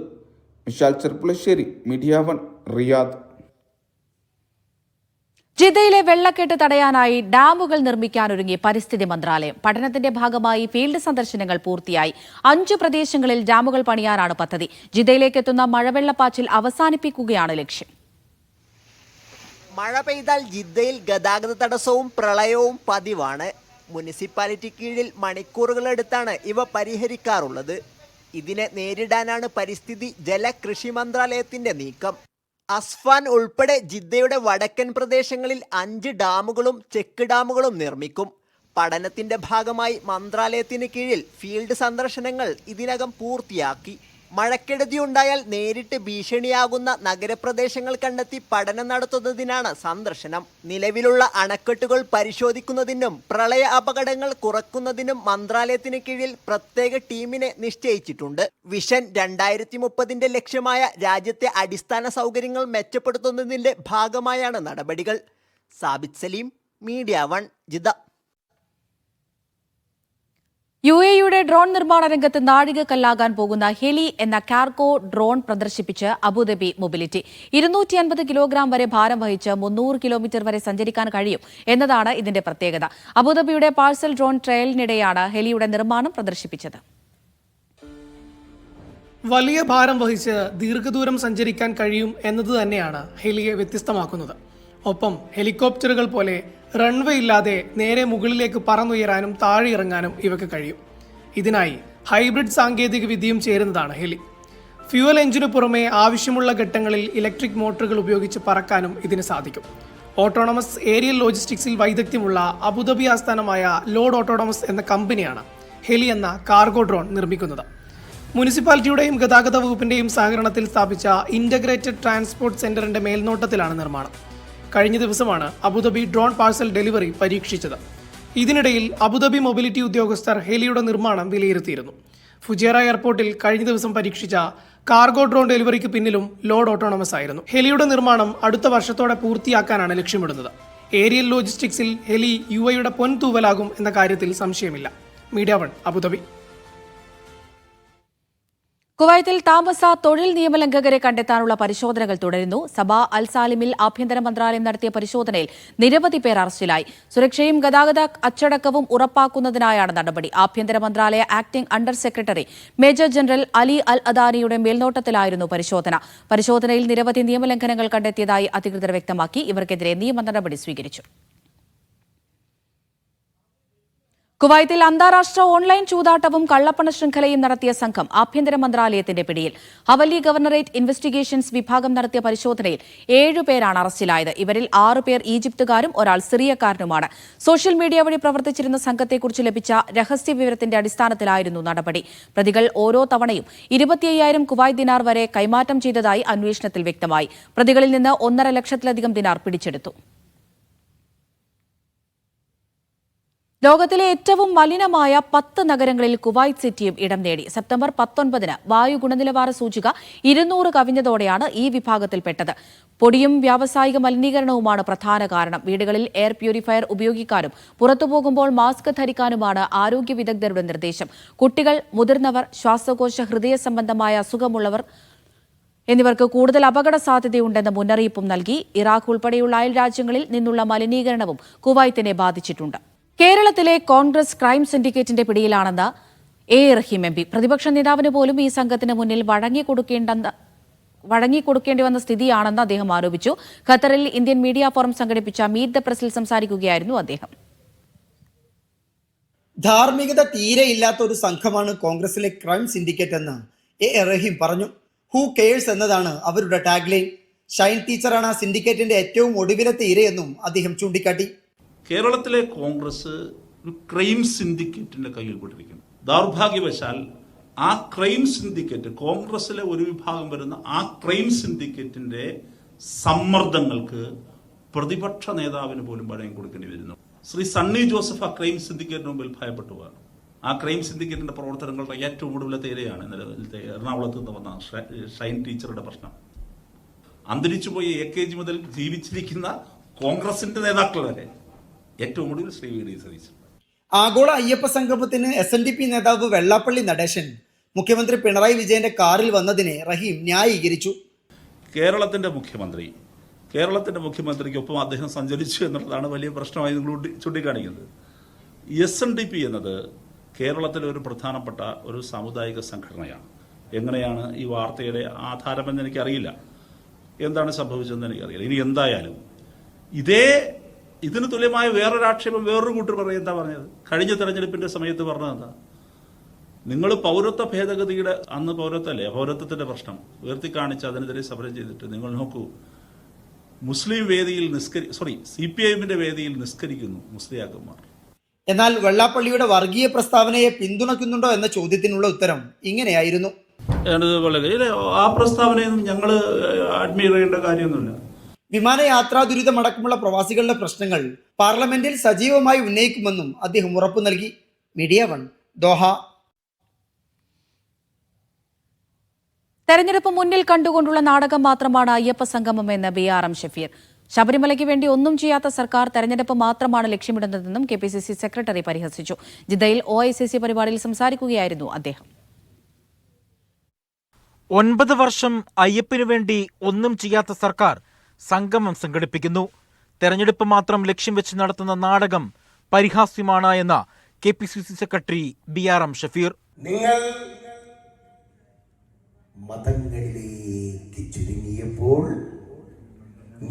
Vishal Cherpulassery, media 1, Riyadh. ജിദ്ദയിലെ വെള്ളക്കെട്ട് തടയാനായി ഡാമുകൾ നിർമ്മിക്കാനൊരുങ്ങി പരിസ്ഥിതി മന്ത്രാലയം. പഠനത്തിന്റെ ഭാഗമായി ഫീൽഡ് സന്ദർശനങ്ങൾ പൂർത്തിയായി. 5 പ്രദേശങ്ങളിൽ ഡാമുകൾ പണിയാനാണ് പദ്ധതി. ജിദ്ദയിലേക്ക് എത്തുന്ന മഴവെള്ളപ്പാച്ചിൽ അവസാനിപ്പിക്കുകയാണ് ലക്ഷ്യം. മഴ പെയ്താൽ ജിദ്ദയിൽ ഗതാഗത തടസ്സവും പ്രളയവും പതിവാണ്. മുനിസിപ്പാലിറ്റി കീഴിൽ മണിക്കൂറുകളെടുത്താണ് ഇവ പരിഹരിക്കാറുള്ളത്. ഇതിനെ നേരിടാനാണ് പരിസ്ഥിതി ജല കൃഷി മന്ത്രാലയത്തിന്റെ നീക്കം. അസ്ഫാൻ ഉൾപ്പെടെ ജിദ്ദയുടെ വടക്കൻ പ്രദേശങ്ങളിൽ 5 ഡാമുകളും ചെക്ക് ഡാമുകളും നിർമ്മിക്കും. പഠനത്തിന്റെ ഭാഗമായി മന്ത്രാലയത്തിന് കീഴിൽ ഫീൽഡ് സന്ദർശനങ്ങൾ ഇതിനകം പൂർത്തിയാക്കി. മഴക്കെടുതിയുണ്ടായാൽ നേരിട്ട് ഭീഷണിയാകുന്ന നഗരപ്രദേശങ്ങൾ കണ്ടെത്തി പഠനം നടത്തുന്നതിനാണ് സന്ദർശനം. നിലവിലുള്ള അണക്കെട്ടുകൾ പരിശോധിക്കുന്നതിനും പ്രളയ അപകടങ്ങൾ കുറയ്ക്കുന്നതിനും മന്ത്രാലയത്തിന് കീഴിൽ പ്രത്യേക ടീമിനെ നിശ്ചയിച്ചിട്ടുണ്ട്. വിഷൻ 2030ന്റെ ലക്ഷ്യമായ രാജ്യത്തെ അടിസ്ഥാന സൗകര്യങ്ങൾ മെച്ചപ്പെടുത്തുന്നതിന്റെ ഭാഗമായാണ് നടപടികൾ. Sabith Saleem, media 1, Jeddah. UAEയുടെ ഡ്രോൺ നിർമ്മാണ രംഗത്ത് നാഴികക്കല്ലാകാൻ പോകുന്ന ഹെലി എന്ന കാർഗോ ഡ്രോൺ പ്രദർശിപ്പിച്ച് അബുദാബി മൊബിലിറ്റി. 250 കിലോഗ്രാം വരെ ഭാരം വഹിച്ച് 300 കിലോമീറ്റർ വരെ സഞ്ചരിക്കാൻ കഴിയും എന്നതാണ് ഇതിന്റെ പ്രത്യേകത. അബുദാബിയുടെ പാഴ്സൽ ഡ്രോൺ ട്രയലിനിടെയാണ് ഹെലിയുടെ നിർമ്മാണം പ്രദർശിപ്പിച്ചത്. വലിയ ഭാരം വഹിച്ച് ദീർഘദൂരം സഞ്ചരിക്കാൻ കഴിയും എന്നത് തന്നെയാണ് ഹെലിയെ വ്യത്യസ്തമാക്കുന്നത്. ഒപ്പം ഹെലികോപ്റ്ററുകൾ പോലെ റൺവേ ഇല്ലാതെ നേരെ മുകളിലേക്ക് പറന്നുയരാനും താഴെ ഇറങ്ങാനും ഇവയ്ക്ക് കഴിയും. ഇതിനായി ഹൈബ്രിഡ് സാങ്കേതിക വിദ്യയും ചേരുന്നതാണ് ഹെലി. ഫ്യൂവൽ എഞ്ചിനു പുറമെ ആവശ്യമുള്ള ഘട്ടങ്ങളിൽ ഇലക്ട്രിക് മോട്ടോറുകൾ ഉപയോഗിച്ച് പറക്കാനും ഇതിന് സാധിക്കും. ഓട്ടോണമസ് ഏരിയൽ ലോജിസ്റ്റിക്സിൽ വൈദഗ്ധ്യമുള്ള അബുദാബി ആസ്ഥാനമായ ലോഡ് ഓട്ടോണമസ് എന്ന കമ്പനിയാണ് ഹെലി എന്ന കാർഗോ ഡ്രോൺ നിർമ്മിക്കുന്നത്. മുനിസിപ്പാലിറ്റിയുടെയും ഗതാഗത വകുപ്പിന്റെയും സഹകരണത്തിൽ സ്ഥാപിച്ച ഇന്റഗ്രേറ്റഡ് ട്രാൻസ്പോർട്ട് സെന്ററിന്റെ മേൽനോട്ടത്തിലാണ് നിർമ്മാണം. കഴിഞ്ഞ ദിവസമാണ് അബുദാബി ഡ്രോൺ പാഴ്സൽ ഡെലിവറി പരീക്ഷിച്ചത്. ഇതിനിടയിൽ അബുദാബി മൊബിലിറ്റി ഉദ്യോഗസ്ഥർ ഹെലിയുടെ നിർമ്മാണം വിലയിരുത്തിയിരുന്നു. ഫുജേറ എയർപോർട്ടിൽ കഴിഞ്ഞ ദിവസം പരീക്ഷിച്ച കാർഗോ ഡ്രോൺ ഡെലിവറിക്ക് പിന്നിലും ലോഡ് ഓട്ടോണമസ് ആയിരുന്നു. ഹെലിയുടെ നിർമ്മാണം അടുത്ത വർഷത്തോടെ പൂർത്തിയാക്കാനാണ് ലക്ഷ്യമിടുന്നത്. ഏരിയൽ ലോജിസ്റ്റിക്സിൽ ഹെലി UAEയുടെ പൊൻതൂവലാകും എന്ന കാര്യത്തിൽ സംശയമില്ല. Media 1, Abu Dhabi. കുവൈത്തിൽ താമസ തൊഴിൽ നിയമലംഘകരെ കണ്ടെത്താനുള്ള പരിശോധനകൾ തുടരുന്നു. സബ അൽ സാലിമിൽ ആഭ്യന്തര മന്ത്രാലയം നടത്തിയ പരിശോധനയിൽ നിരവധി പേർ അറസ്റ്റിലായി. സുരക്ഷയും ഗതാഗത അച്ചടക്കവും ഉറപ്പാക്കുന്നതിനായാണ് നടപടി. ആഭ്യന്തര മന്ത്രാലയ acting under secretary major general Ali al അദാനിയുടെ മേൽനോട്ടത്തിലായിരുന്നു പരിശോധന. പരിശോധനയിൽ നിരവധി നിയമലംഘനങ്ങൾ കണ്ടെത്തിയതായി അധികൃതർ വ്യക്തമാക്കി. ഇവർക്കെതിരെ നിയമ നടപടി സ്വീകരിച്ചു. കുവൈത്തിൽ അന്താരാഷ്ട്ര ഓൺലൈൻ ചൂതാട്ടവും കള്ളപ്പണ ശൃംഖലയും നടത്തിയ സംഘം ആഭ്യന്തര മന്ത്രാലയത്തിന്റെ പിടിയിൽ. ഹവല്ലി ഗവർണറേറ്റ് ഇൻവെസ്റ്റിഗേഷൻസ് വിഭാഗം നടത്തിയ പരിശോധനയിൽ 7 പേരാണ് അറസ്റ്റിലായത്. ഇവരിൽ 6 പേർ ഈജിപ്തുകാരും ഒരാൾ സിറിയക്കാരനുമാണ്. സോഷ്യൽ മീഡിയ വഴി പ്രവർത്തിച്ചിരുന്ന സംഘത്തെക്കുറിച്ച് ലഭിച്ച രഹസ്യ വിവരത്തിന്റെ അടിസ്ഥാനത്തിലായിരുന്നു നടപടി. പ്രതികൾ ഓരോ തവണയും 25,000 കുവൈറ്റ് ദിനാർ വരെ കൈമാറ്റം ചെയ്തതായി അന്വേഷണത്തിൽ വ്യക്തമായി. പ്രതികളിൽ നിന്ന് 1.5 ലക്ഷത്തിലധികം ദിനാർ പിടിച്ചെടുത്തു. ലോകത്തിലെ ഏറ്റവും മലിനമായ 10 നഗരങ്ങളിൽ കുവൈറ്റ് സിറ്റിയും ഇടം നേടി. സെപ്റ്റംബർ 19-ന് വായു ഗുണനിലവാര സൂചിക 200 കവിഞ്ഞതോടെയാണ് ഈ വിഭാഗത്തിൽപ്പെട്ടത്. പൊടിയും വ്യാവസായിക മലിനീകരണവുമാണ് പ്രധാന കാരണം. വീടുകളിൽ എയർ പ്യൂരിഫയർ ഉപയോഗിക്കാനും പുറത്തുപോകുമ്പോൾ മാസ്ക് ധരിക്കാനുമാണ് ആരോഗ്യ വിദഗ്ധരുടെ നിർദ്ദേശം. കുട്ടികൾ, മുതിർന്നവർ, ശ്വാസകോശ ഹൃദയ സംബന്ധമായ അസുഖമുള്ളവർ എന്നിവർക്ക് കൂടുതൽ അപകട സാധ്യതയുണ്ടെന്ന് മുന്നറിയിപ്പും നൽകി. ഇറാഖ് ഉൾപ്പെടെയുള്ള അയൽ രാജ്യങ്ങളിൽ നിന്നുള്ള മലിനീകരണവും കുവൈത്തിനെ ബാധിച്ചിട്ടുണ്ട്. കേരളത്തിലെ കോൺഗ്രസ് ക്രൈം സിൻഡിക്കേറ്റിന്റെ പിടിയിലാണെന്ന് A. റഹീം MP. പ്രതിപക്ഷ നേതാവിന് പോലും ഈ സംഘത്തിന് മുന്നിൽ വഴങ്ങിക്കൊടുക്കേണ്ടി വന്ന സ്ഥിതിയാണെന്ന് അദ്ദേഹം ആരോപിച്ചു. ഖത്തറിൽ ഇന്ത്യൻ മീഡിയ ഫോറം സംഘടിപ്പിച്ച മീറ്റ് ദ പ്രസിൽ സംസാരിക്കുകയായിരുന്നു അദ്ദേഹം. ധാർമ്മികത തീരെ ഇല്ലാത്ത ഒരു സംഘമാണ് കോൺഗ്രസിലെ ക്രൈം സിൻഡിക്കേറ്റ് എന്ന് A. റഹീം പറഞ്ഞു. ഹൂ കെയേഴ്സ് എന്നതാണ് അവരുടെ ടാഗ്ലൈൻ. ഷൈൻ ടീച്ചറാണ് ആ സിൻഡിക്കേറ്റിന്റെ ഏറ്റവും ഒടുവിലത്തെ ഇരയെന്നും അദ്ദേഹം ചൂണ്ടിക്കാട്ടി. കേരളത്തിലെ കോൺഗ്രസ് ഒരു ക്രൈം സിൻഡിക്കേറ്റിന്റെ കയ്യിൽപ്പെട്ടിരിക്കുന്നു. ദൗർഭാഗ്യവശാൽ ആ ക്രൈം സിൻഡിക്കേറ്റ്, കോൺഗ്രസിലെ ഒരു വിഭാഗം വരുന്ന ആ ക്രൈം സിൻഡിക്കേറ്റിന്റെ സമ്മർദ്ദങ്ങൾക്ക് പ്രതിപക്ഷ നേതാവിന് പോലും വഴങ്ങി കൊടുക്കേണ്ടി വരുന്നു. ശ്രീ സണ്ണി ജോസഫ് ആ ക്രൈം സിൻഡിക്കേറ്റിന് മുമ്പിൽ ഭയപ്പെട്ടുപോയാണ്. ആ ക്രൈം സിൻഡിക്കേറ്റിന്റെ പ്രവർത്തനങ്ങളുടെ ഏറ്റവും ഒടുവിലത്തെ ഇരയാണ് നിലവിലത്തെ എറണാകുളത്ത് നിന്ന് വന്ന ഷൈൻ ടീച്ചറുടെ പ്രശ്നം. അന്തരിച്ചുപോയ AKG മുതൽ ജീവിച്ചിരിക്കുന്ന കോൺഗ്രസിന്റെ നേതാക്കൾ വരെ ഏറ്റവും ഒടുവിൽ ശ്രീ വി. ഡി. സതീശൻ. ആഗോള അയ്യപ്പ സംഗമത്തിന് SNDP നേതാവ് വെള്ളാപ്പള്ളി നടേശൻ മുഖ്യമന്ത്രി പിണറായി വിജയന്റെ കാറിൽ വന്നതിനെ റഹീം ന്യായീകരിച്ചു. കേരളത്തിന്റെ മുഖ്യമന്ത്രിക്കൊപ്പം അദ്ദേഹം സഞ്ചരിച്ചു എന്നുള്ളതാണ് വലിയ പ്രശ്നമായി നിങ്ങൾ ചൂണ്ടിക്കാണിക്കുന്നത്. SNDP എന്നത് കേരളത്തിലെ ഒരു പ്രധാനപ്പെട്ട ഒരു സാമുദായിക സംഘടനയാണ്. എങ്ങനെയാണ് ഈ വാർത്തയുടെ ആധാരമെന്ന് എനിക്കറിയില്ല, എന്താണ് സംഭവിച്ചതെന്ന് എനിക്കറിയില്ല. ഇനി എന്തായാലും ഇതേ ഇതിന് തുല്യമായ വേറൊരു ആക്ഷേപം വേറൊരു കൂട്ടർ എന്താ പറഞ്ഞത്? കഴിഞ്ഞ തെരഞ്ഞെടുപ്പിന്റെ സമയത്ത് പറഞ്ഞത് എന്താ? നിങ്ങൾ പൗരത്വ ഭേദഗതിയുടെ അന്ന് പൗരത്വത്തിന്റെ പ്രശ്നം ഉയർത്തി കാണിച്ച് അതിനെതിരെ സമരം ചെയ്തിട്ട് നിങ്ങൾ നോക്കൂ, മുസ്ലിം വേദിയിൽ CPIMന്റെ വേദിയിൽ നിസ്കരിക്കുന്നു മുസ്ലിയാക്കന്മാർ. എന്നാൽ വെള്ളാപ്പള്ളിയുടെ വർഗീയ പ്രസ്താവനയെ പിന്തുണയ്ക്കുന്നുണ്ടോ എന്ന ചോദ്യത്തിനുള്ള ഉത്തരം ഇങ്ങനെയായിരുന്നു. ആ പ്രസ്താവനയൊന്നും ഞങ്ങൾ അഡ്മയർ ചെയ്യേണ്ട കാര്യമൊന്നുമില്ല. വിമാനയാത്രാ ദുരിതമടക്കമുള്ള പ്രവാസികളുടെ പ്രശ്നങ്ങൾ പാർലമെന്റിൽ സജീവമായി ഉന്നയിക്കുമെന്നും അദ്ദേഹം ഉറപ്പു നൽകി. Media 1 Doha. തെരഞ്ഞെടുപ്പ് മുന്നിൽ കണ്ടുകൊണ്ടുള്ള നാടകം മാത്രമാണ് അയ്യപ്പ സംഗമം എന്ന് BRM ഷഫീർ. ശബരിമലയ്ക്ക് വേണ്ടി ഒന്നും ചെയ്യാത്ത സർക്കാർ തെരഞ്ഞെടുപ്പ് മാത്രമാണ് ലക്ഷ്യമിടുന്നതെന്നും KPCC സെക്രട്ടറി പരിഹസിച്ചു. ജിദ്ദയിൽ OICC പരിപാടിയിൽ സംസാരിക്കുകയായിരുന്നു അദ്ദേഹം. 9 വർഷം അയ്യപ്പനു വേണ്ടി ഒന്നും ചെയ്യാത്ത സർക്കാർ സംഗമം സംഘടിപ്പിക്കുന്നു. തെരഞ്ഞെടുപ്പ് മാത്രം ലക്ഷ്യം വെച്ച് നടത്തുന്ന നാടകം പരിഹാസ്യമാണ് എന്ന KPCC സെക്രട്ടറി BRM ഷഫീർ. നിങ്ങൾ മതങ്ങളിലേക്ക് ചുരുങ്ങിയപ്പോൾ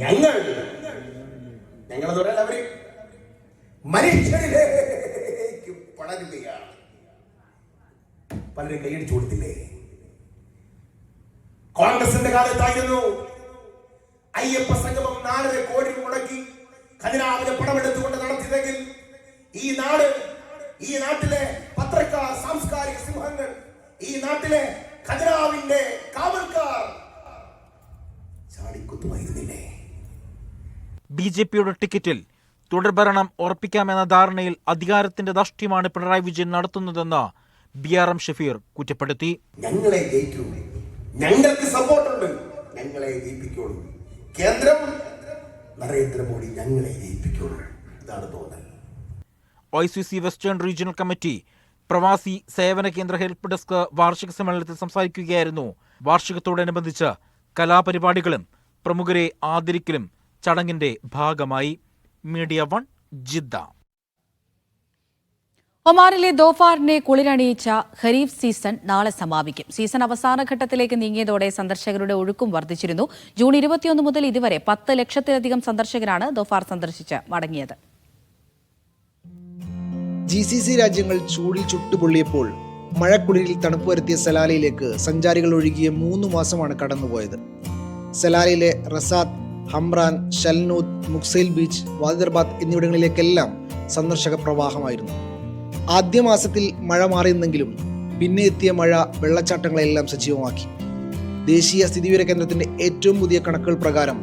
ഞങ്ങളെന്ന് പറയാൻ അവര് മനുഷ്യരിലേക്ക് പടരുകയാണ്. പലരും കൈയടിച്ചു കൊടുത്തില്ലേ? കോൺഗ്രസിന്റെ കാലത്തായിരുന്നു അയ്യപ്പ സംഗമം 4 കോടി മുടക്കി ഖജനാവിലെ പണമെടുത്തുകൊണ്ട് നടത്തിയതെങ്കിൽ ഈ നാട്ടിലെ പത്രക്കാർ, സാംസ്കാരിക സിംഹങ്ങൾ, ഈ നാട്ടിലെ ഖജനാവിന്റെ കാവൽക്കാർ ചാടിക്കുത്തുമായിരുന്നില്ലേ? BJPയുടെ ടിക്കറ്റിൽ തുടർഭരണം ഉറപ്പിക്കാമെന്ന ധാരണയിൽ അധികാരത്തിന്റെ ധാർഷ്ട്യമാണ് പിണറായി വിജയൻ നടത്തുന്നതെന്ന് BRM ഷഫീർ കുറ്റപ്പെടുത്തി. ഞങ്ങളെ ജയിക്കൂ, ഞങ്ങൾക്ക് സപ്പോർട്ടുണ്ട്, ഞങ്ങളെ ജയിപ്പിക്കുള്ളൂ. കേന്ദ്രം നരേന്ദ്രമോദി ഞങ്ങളെ ജയിപ്പിക്കുള്ളൂ. ഇതാണ് തോന്നൽ. OICC വെസ്റ്റേൺ റീജിയണൽ കമ്മിറ്റി പ്രവാസി സേവന കേന്ദ്ര ഹെൽപ്പ് ഡെസ്ക് വാർഷിക സമ്മേളനത്തിൽ സംസാരിക്കുകയായിരുന്നു. വാർഷികത്തോടനുബന്ധിച്ച് കലാപരിപാടികളും പ്രമുഖരെ ആദരിക്കലും ചടങ്ങിന്റെ ഭാഗമായി. Media 1 Jeddah. ഒമാനിലെ ദോഫാറിനെ കുളിരണിയിച്ച ഖരീഫ് സീസൺ നാളെ സമാപിക്കും. സീസൺ അവസാന ഘട്ടത്തിലേക്ക് നീങ്ങിയതോടെ സന്ദർശകരുടെ ഒഴുക്കും വർദ്ധിച്ചിരുന്നു. ജൂൺ 21 മുതൽ ഇതുവരെ 10 ലക്ഷത്തിലധികം സന്ദർശകരാണ് ദോഫാർ സന്ദർശിച്ച് മടങ്ങിയത്. GCC രാജ്യങ്ങൾ ചൂടിൽ ചുട്ടുപൊള്ളിയപ്പോൾ മഴക്കുളിരിൽ തണുപ്പ് വരുത്തിയ സലാലയിലേക്ക് സഞ്ചാരികൾ ഒഴുകിയ 3 മാസമാണ് കടന്നുപോയത്. സലാലയിലെ റസാത്ത്, ഹംറാൻ, ഷൽനൂദ്, മുക്സൈൽ ബീച്ച്, വാദിദർബാദ് എന്നിവിടങ്ങളിലേക്കെല്ലാം സന്ദർശക പ്രവാഹമായിരുന്നു. ആദ്യ മാസത്തിൽ മഴ മാറിയെന്നെങ്കിലും പിന്നെ എത്തിയ മഴ വെള്ളച്ചാട്ടങ്ങളെല്ലാം സജീവമാക്കി. ദേശീയ സ്ഥിതിവിവര കേന്ദ്രത്തിന്റെ ഏറ്റവും പുതിയ കണക്കുകൾ പ്രകാരം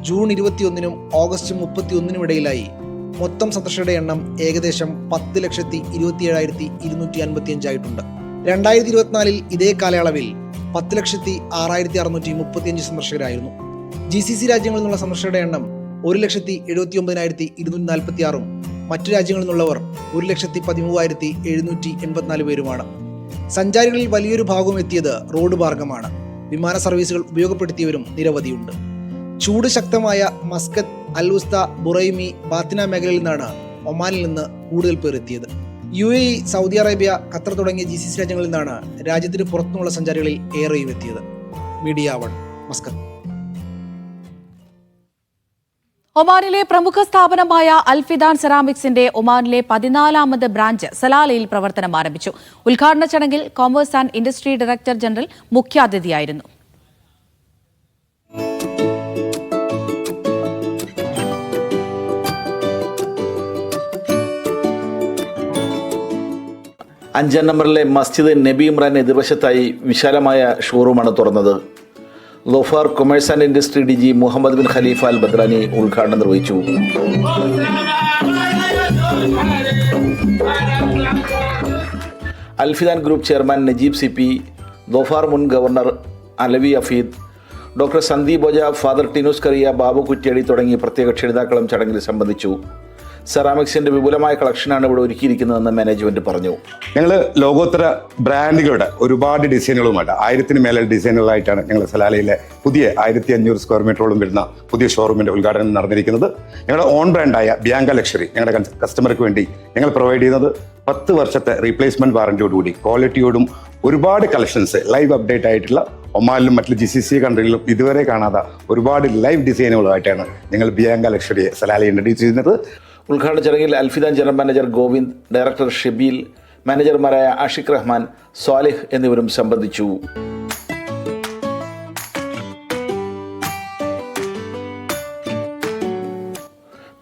ജൂൺ 21 ഓഗസ്റ്റ് 31 ഇടയിലായി മൊത്തം സന്ദർശകരുടെ എണ്ണം ഏകദേശം 10,27,255 ആയിട്ടുണ്ട്. 2024 ഇതേ കാലയളവിൽ 10,06,635 സന്ദർശകരായിരുന്നു. GCC രാജ്യങ്ങളിൽ നിന്നുള്ള സന്ദർശകരുടെ എണ്ണം 1,79,246 മറ്റു രാജ്യങ്ങളിൽ നിന്നുള്ളവർ 1,13,784 പേരുമാണ്. സഞ്ചാരികളിൽ വലിയൊരു ഭാഗവും എത്തിയത് റോഡ് മാർഗമാണ്. വിമാന സർവീസുകൾ ഉപയോഗപ്പെടുത്തിയവരും നിരവധിയുണ്ട്. ചൂട് ശക്തമായ മസ്കത്ത്, അൽ-ഉസ്ത, ബുറൈമി, ബാത്തിന മേഖലയിൽ നിന്നാണ് ഒമാനിൽ നിന്ന് കൂടുതൽ പേർ എത്തിയത്. UAE, സൗദി അറേബ്യ, ഖത്തർ തുടങ്ങിയ GCC രാജ്യങ്ങളിൽ നിന്നാണ് രാജ്യത്തിന് പുറത്തുനിന്നുള്ള സഞ്ചാരികളിൽ ഏറെയും എത്തിയത്. Media 1 Muscat. ഒമാനിലെ പ്രമുഖ സ്ഥാപനമായ അൽഫിദാൻ സെറാമിക്സിന്റെ ഒമാനിലെ 14ാമത് ബ്രാഞ്ച് സലാലയിൽ പ്രവർത്തനം ആരംഭിച്ചു. ഉദ്ഘാടന ചടങ്ങിൽ commerce and industry director general മുഖ്യാതിഥിയായിരുന്നു. അഞ്ചാം നമ്പറിലെ മസ്ജിദ് നബി ഇമ്രാൻ എതിർവശത്തായി വിശാലമായ ഷോറൂമാണ് തുറന്നത്. Dhofar commerce and industry DG Muhammad bin Khalifa al Badrani ഉദ്ഘാടനം നിർവഹിച്ചു. Alfidan group chairman Najeeb CP, Dhofar മുൻ governor Alawi Afeed, doctor Sandeep Ojha, father Tinus Kuriya, Babu Kuttiadi തുടങ്ങി പ്രത്യേക ക്ഷണിതാക്കളും ചടങ്ങിൽ സംബന്ധിച്ചു. സെറാമിക്സിന്റെ വിപുലമായ കളക്ഷനാണ് ഇവിടെ ഒരുക്കിയിരിക്കുന്നതെന്ന് മാനേജ്മെന്റ് പറഞ്ഞു. ഞങ്ങൾ ലോകോത്തര ബ്രാൻഡുകളുടെ ഒരുപാട് ഡിസൈനുകളുമായിട്ട് 1000-ന് മേലെ ഡിസൈനുകളായിട്ടാണ് ഞങ്ങൾ സലാലയിലെ പുതിയ 1500 സ്ക്വയർ മീറ്ററോളം വരുന്ന പുതിയ ഷോറൂമിന്റെ ഉദ്ഘാടനം നടന്നിരിക്കുന്നത്. ഞങ്ങളുടെ ഓൺ ബ്രാൻഡായ ബിയാങ്ക ലക്ഷറി ഞങ്ങളുടെ കസ്റ്റമർക്ക് വേണ്ടി ഞങ്ങൾ പ്രൊവൈഡ് ചെയ്യുന്നത് 10 വർഷത്തെ റീപ്ലേസ്മെന്റ് വാറന്റിയോടുകൂടി ക്വാളിറ്റിയോടും ഒരുപാട് കളക്ഷൻസ് ലൈവ് അപ്ഡേറ്റ് ആയിട്ടുള്ള ഒമാനിലും മറ്റുള്ള GCC കൺട്രികളിലും ഇതുവരെ കാണാത്ത ഒരുപാട് ലൈവ് ഡിസൈനുകളായിട്ടാണ് ഞങ്ങൾ ബിയാങ്ക ലക്ഷറിയെ സലാല ഇൻട്രൊഡ്യൂസ് ചെയ്യുന്നത്. ഉദ്ഘാടന ചടങ്ങിൽ Alfidan general manager Govind, director Shabeel, മാനേജർമാരായ ആഷിഖ് റഹ്മാൻ, സ്വാലിഹ് എന്നിവരും സംബന്ധിച്ചു.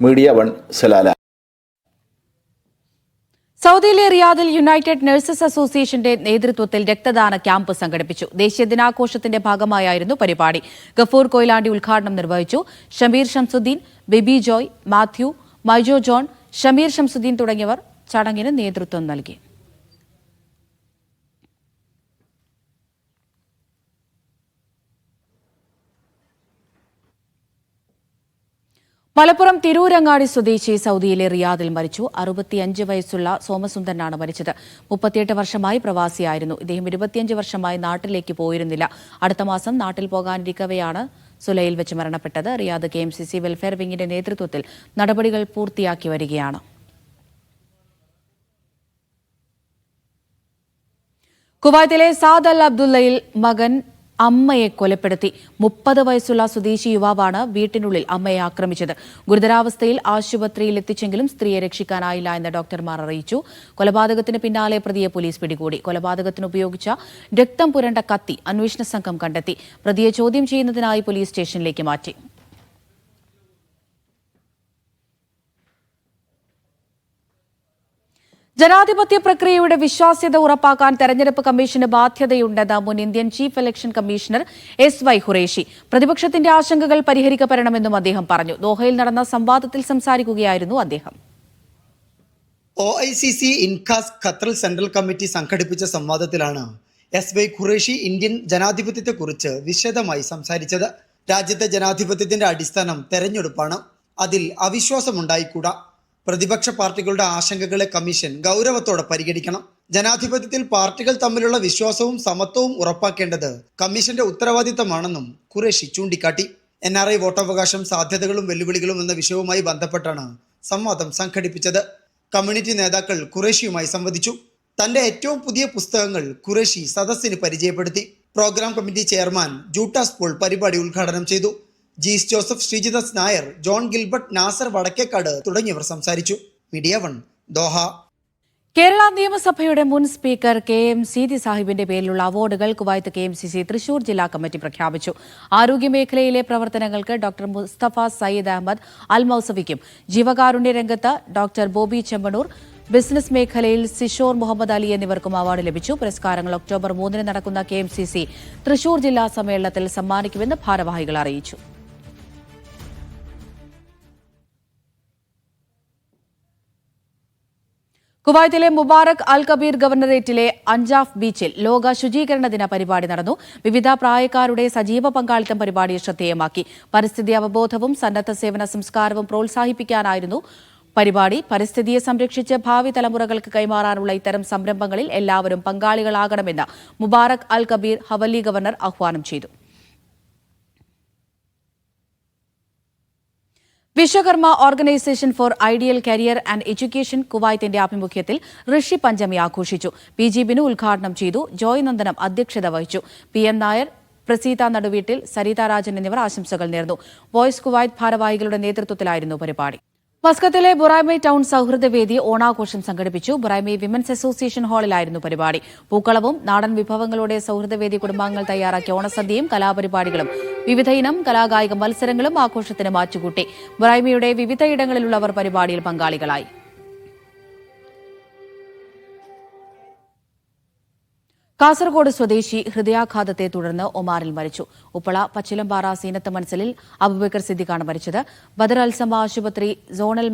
Media 1 Salalah. സൗദിയിലെ റിയാദിൽ യുണൈറ്റഡ് നഴ്സസ് അസോസിയേഷന്റെ നേതൃത്വത്തിൽ രക്തദാന ക്യാമ്പ് സംഘടിപ്പിച്ചു. ദേശീയ ദിനാഘോഷത്തിന്റെ ഭാഗമായായിരുന്നു പരിപാടി. ഗഫൂർ കൊയിലാണ്ടി ഉദ്ഘാടനം നിർവഹിച്ചു. ഷമീർ ഷംസുദ്ദീൻ, ബേബി ജോയ്, മാത്യു, മൈജോ ജോൺ, ഷമീർ ഷംസുദ്ദീൻ തുടങ്ങിയവർ ചടങ്ങിന് നേതൃത്വം നൽകി. മലപ്പുറം തിരൂരങ്ങാടി സ്വദേശി സൗദിയിലെ റിയാദിൽ മരിച്ചു. 65 വയസ്സുള്ള സോമസുന്ദരനാണ് മരിച്ചത്. 38 വർഷമായി പ്രവാസിയായിരുന്നു. ഇദ്ദേഹം 25 വർഷമായി നാട്ടിലേക്ക് പോയിരുന്നില്ല. അടുത്ത മാസം നാട്ടിൽ പോകാനിരിക്കവെയാണ് സുലയിൽ വെച്ച് മരണപ്പെട്ടത്. റിയാദ് KMCC വെൽഫെയർ വിങ്ങിന്റെ നേതൃത്വത്തിൽ നടപടികൾ പൂർത്തിയാക്കി വരികയാണ്. കുവൈത്തിലെ സാദ് അൽ അബ്ദുള്ളയിൽ മകൻ അമ്മയെ കൊലപ്പെടുത്തി. 30 വയസ്സുള്ള സ്വദേശി യുവാവാണ് വീട്ടിനുള്ളിൽ അമ്മയെ ആക്രമിച്ചത്. ഗുരുതരാവസ്ഥയിൽ ആശുപത്രിയിൽ എത്തിച്ചെങ്കിലും സ്ത്രീയെ രക്ഷിക്കാനായില്ല എന്ന് ഡോക്ടർമാർ അറിയിച്ചു. കൊലപാതകത്തിന് പിന്നാലെ പ്രതിയെ പോലീസ് പിടികൂടി. കൊലപാതകത്തിന് ഉപയോഗിച്ച രക്തം പുരണ്ട കത്തി അന്വേഷണ സംഘം കണ്ടെത്തി. പ്രതിയെ ചോദ്യം ചെയ്യുന്നതിനായി പോലീസ് സ്റ്റേഷനിലേക്ക് മാറ്റി. ജനാധിപത്യ പ്രക്രിയയുടെ വിശ്വാസ്യത ഉറപ്പാക്കാൻ തെരഞ്ഞെടുപ്പ് കമ്മീഷന് ബാധ്യതയുണ്ടെന്ന് മുൻ Indian chief election commissioner SY Qureshi. പ്രതിപക്ഷത്തിന്റെ ആശങ്കകൾ പരിഹരിക്കപ്പെടണമെന്നും അദ്ദേഹം പറഞ്ഞു. ദോഹയിൽ നടന്ന സംവാദത്തിൽ സംസാരിക്കുകയായിരുന്നു അദ്ദേഹം. OICC INCAS Qatar central committee സംഘടിപ്പിച്ച സംവാദത്തിലാണ് SY ഖുറേഷി ഇന്ത്യൻ ജനാധിപത്യത്തെക്കുറിച്ച് വിശദമായി സംസാരിച്ചത്. രാജ്യത്തെ ജനാധിപത്യത്തിന്റെ അടിസ്ഥാനം തെരഞ്ഞെടുപ്പാണ്. അതിൽ അവിശ്വാസമുണ്ടായിക്കൂടാ. പ്രതിപക്ഷ പാർട്ടികളുടെ ആശങ്കകളെ കമ്മീഷൻ ഗൗരവത്തോടെ പരിഗണിക്കണം. ജനാധിപത്യത്തിൽ പാർട്ടികൾ തമ്മിലുള്ള വിശ്വാസവും സമത്വവും ഉറപ്പാക്കേണ്ടത് കമ്മീഷന്റെ ഉത്തരവാദിത്തമാണെന്നും ഖുറേഷി ചൂണ്ടിക്കാട്ടി. NRI വോട്ടവകാശം, സാധ്യതകളും വെല്ലുവിളികളും എന്ന വിഷയവുമായി ബന്ധപ്പെട്ടാണ് സംവാദം സംഘടിപ്പിച്ചത്. കമ്മ്യൂണിറ്റി നേതാക്കൾ ഖുറേഷിയുമായി സംവദിച്ചു. തന്റെ ഏറ്റവും പുതിയ പുസ്തകങ്ങൾ ഖുറേഷി സദസ്സിന് പരിചയപ്പെടുത്തി. Program committee chairman Juttas Paul പരിപാടി ഉദ്ഘാടനം ചെയ്തു. ജീസ് ജോസഫ്, ശ്രീജിതസ് നായർ, ജോൺ ഗിൽബർട്ട്, നാസർ വടക്കേക്കാട് തുടങ്ങിയവർ സംസാരിച്ചു. Media 1 Doha. കേരള നിയമസഭയുടെ മുൻ സ്പീക്കർ KM സീതി സാഹിബിന്റെ പേരിലുള്ള അവാർഡുകൾ കുവൈത്ത് KMCC തൃശൂർ ജില്ലാ കമ്മിറ്റി പ്രഖ്യാപിച്ചു. ആരോഗ്യമേഖലയിലെ പ്രവർത്തനങ്ങൾക്ക് ഡോക്ടർ മുസ്തഫ സയ്യിദ് അഹമ്മദ് അൽ മൗസവിക്കും, ജീവകാരുണ്യ രംഗത്ത് ഡോക്ടർ ബോബി ചെമ്മണൂർ, ബിസിനസ് മേഖലയിൽ സിഷോർ മുഹമ്മദ് അലി എന്നിവർക്കും അവാർഡ് ലഭിച്ചു. പുരസ്കാരങ്ങൾ ഒക്ടോബർ 3 നടക്കുന്ന KMCC തൃശൂർ ജില്ലാ സമ്മേളനത്തിൽ സമ്മാനിക്കുമെന്ന് ഭാരവാഹികൾ അറിയിച്ചു. കുവൈത്തിലെ മുബാറക് അൽ കബീർ ഗവർണറേറ്റിലെ അൻജാഫ് ബീച്ചിൽ ലോക ശുചീകരണ ദിന പരിപാടി നടന്നു. വിവിധ പ്രായക്കാരുടെ സജീവ പങ്കാളിത്തം പരിപാടിയെ ശ്രദ്ധേയമാക്കി. പരിസ്ഥിതി അവബോധവും സന്നദ്ധ സേവന സംസ്കാരവും പ്രോത്സാഹിപ്പിക്കാനായിരുന്നു പരിപാടി. പരിസ്ഥിതിയെ സംരക്ഷിച്ച് ഭാവി തലമുറകൾക്ക് കൈമാറാനുള്ള ഇത്തരം സംരംഭങ്ങളിൽ എല്ലാവരും പങ്കാളികളാകണമെന്ന് Mubarak al Kabir Hawalli governor ആഹ്വാനം ചെയ്തു. Vishwakarma organisation for ideal career and education കുവൈത്തിന്റെ ആഭിമുഖ്യത്തിൽ ഋഷി പഞ്ചമി ആഘോഷിച്ചു. PG ബിനു ഉദ്ഘാടനം ചെയ്തു. ജോയ് നന്ദനം അധ്യക്ഷത വഹിച്ചു. PM നായർ, പ്രസീത നടുവീട്ടിൽ, സരിത രാജൻ എന്നിവർ ആശംസകൾ നേർന്നു. വോയ്സ് കുവൈത്ത് ഭാരവാഹികളുടെ നേതൃത്വത്തിലായിരുന്നു പരിപാടി. മസ്കത്തിലെ ബുറായ്മെ ടൗൺ സൗഹൃദവേദി ഓണാഘോഷം സംഘടിപ്പിച്ചു. ബുറായ്മെ വിമൻസ് അസോസിയേഷൻ ഹാളിലായിരുന്നു പരിപാടി. പൂക്കളവും നാടൻ വിഭവങ്ങളുടെ സൗഹൃദവേദി കുടുംബാംഗങ്ങൾ തയ്യാറാക്കിയ ഓണസദ്യയും കലാപരിപാടികളും വിവിധ ഇനം കലാകായിക മത്സരങ്ങളും ആഘോഷത്തിന് മാറ്റുകൂട്ടി. ബുറായ്മയുടെ വിവിധയിടങ്ങളിലുള്ളവർ പരിപാടിയിൽ പങ്കാളികളായി. കാസർഗോഡ് സ്വദേശി ഹൃദയാഘാതത്തെ തുടർന്ന് ഒമാനിൽ മരിച്ചു. ഉപ്പള പച്ചിലമ്പാറ സീനത്ത് മൻസലിൽ അബൂബക്കർ സിദ്ദിഖാണ് മരിച്ചത്. ബദർ അൽസമ ആശുപത്രി സോണൽ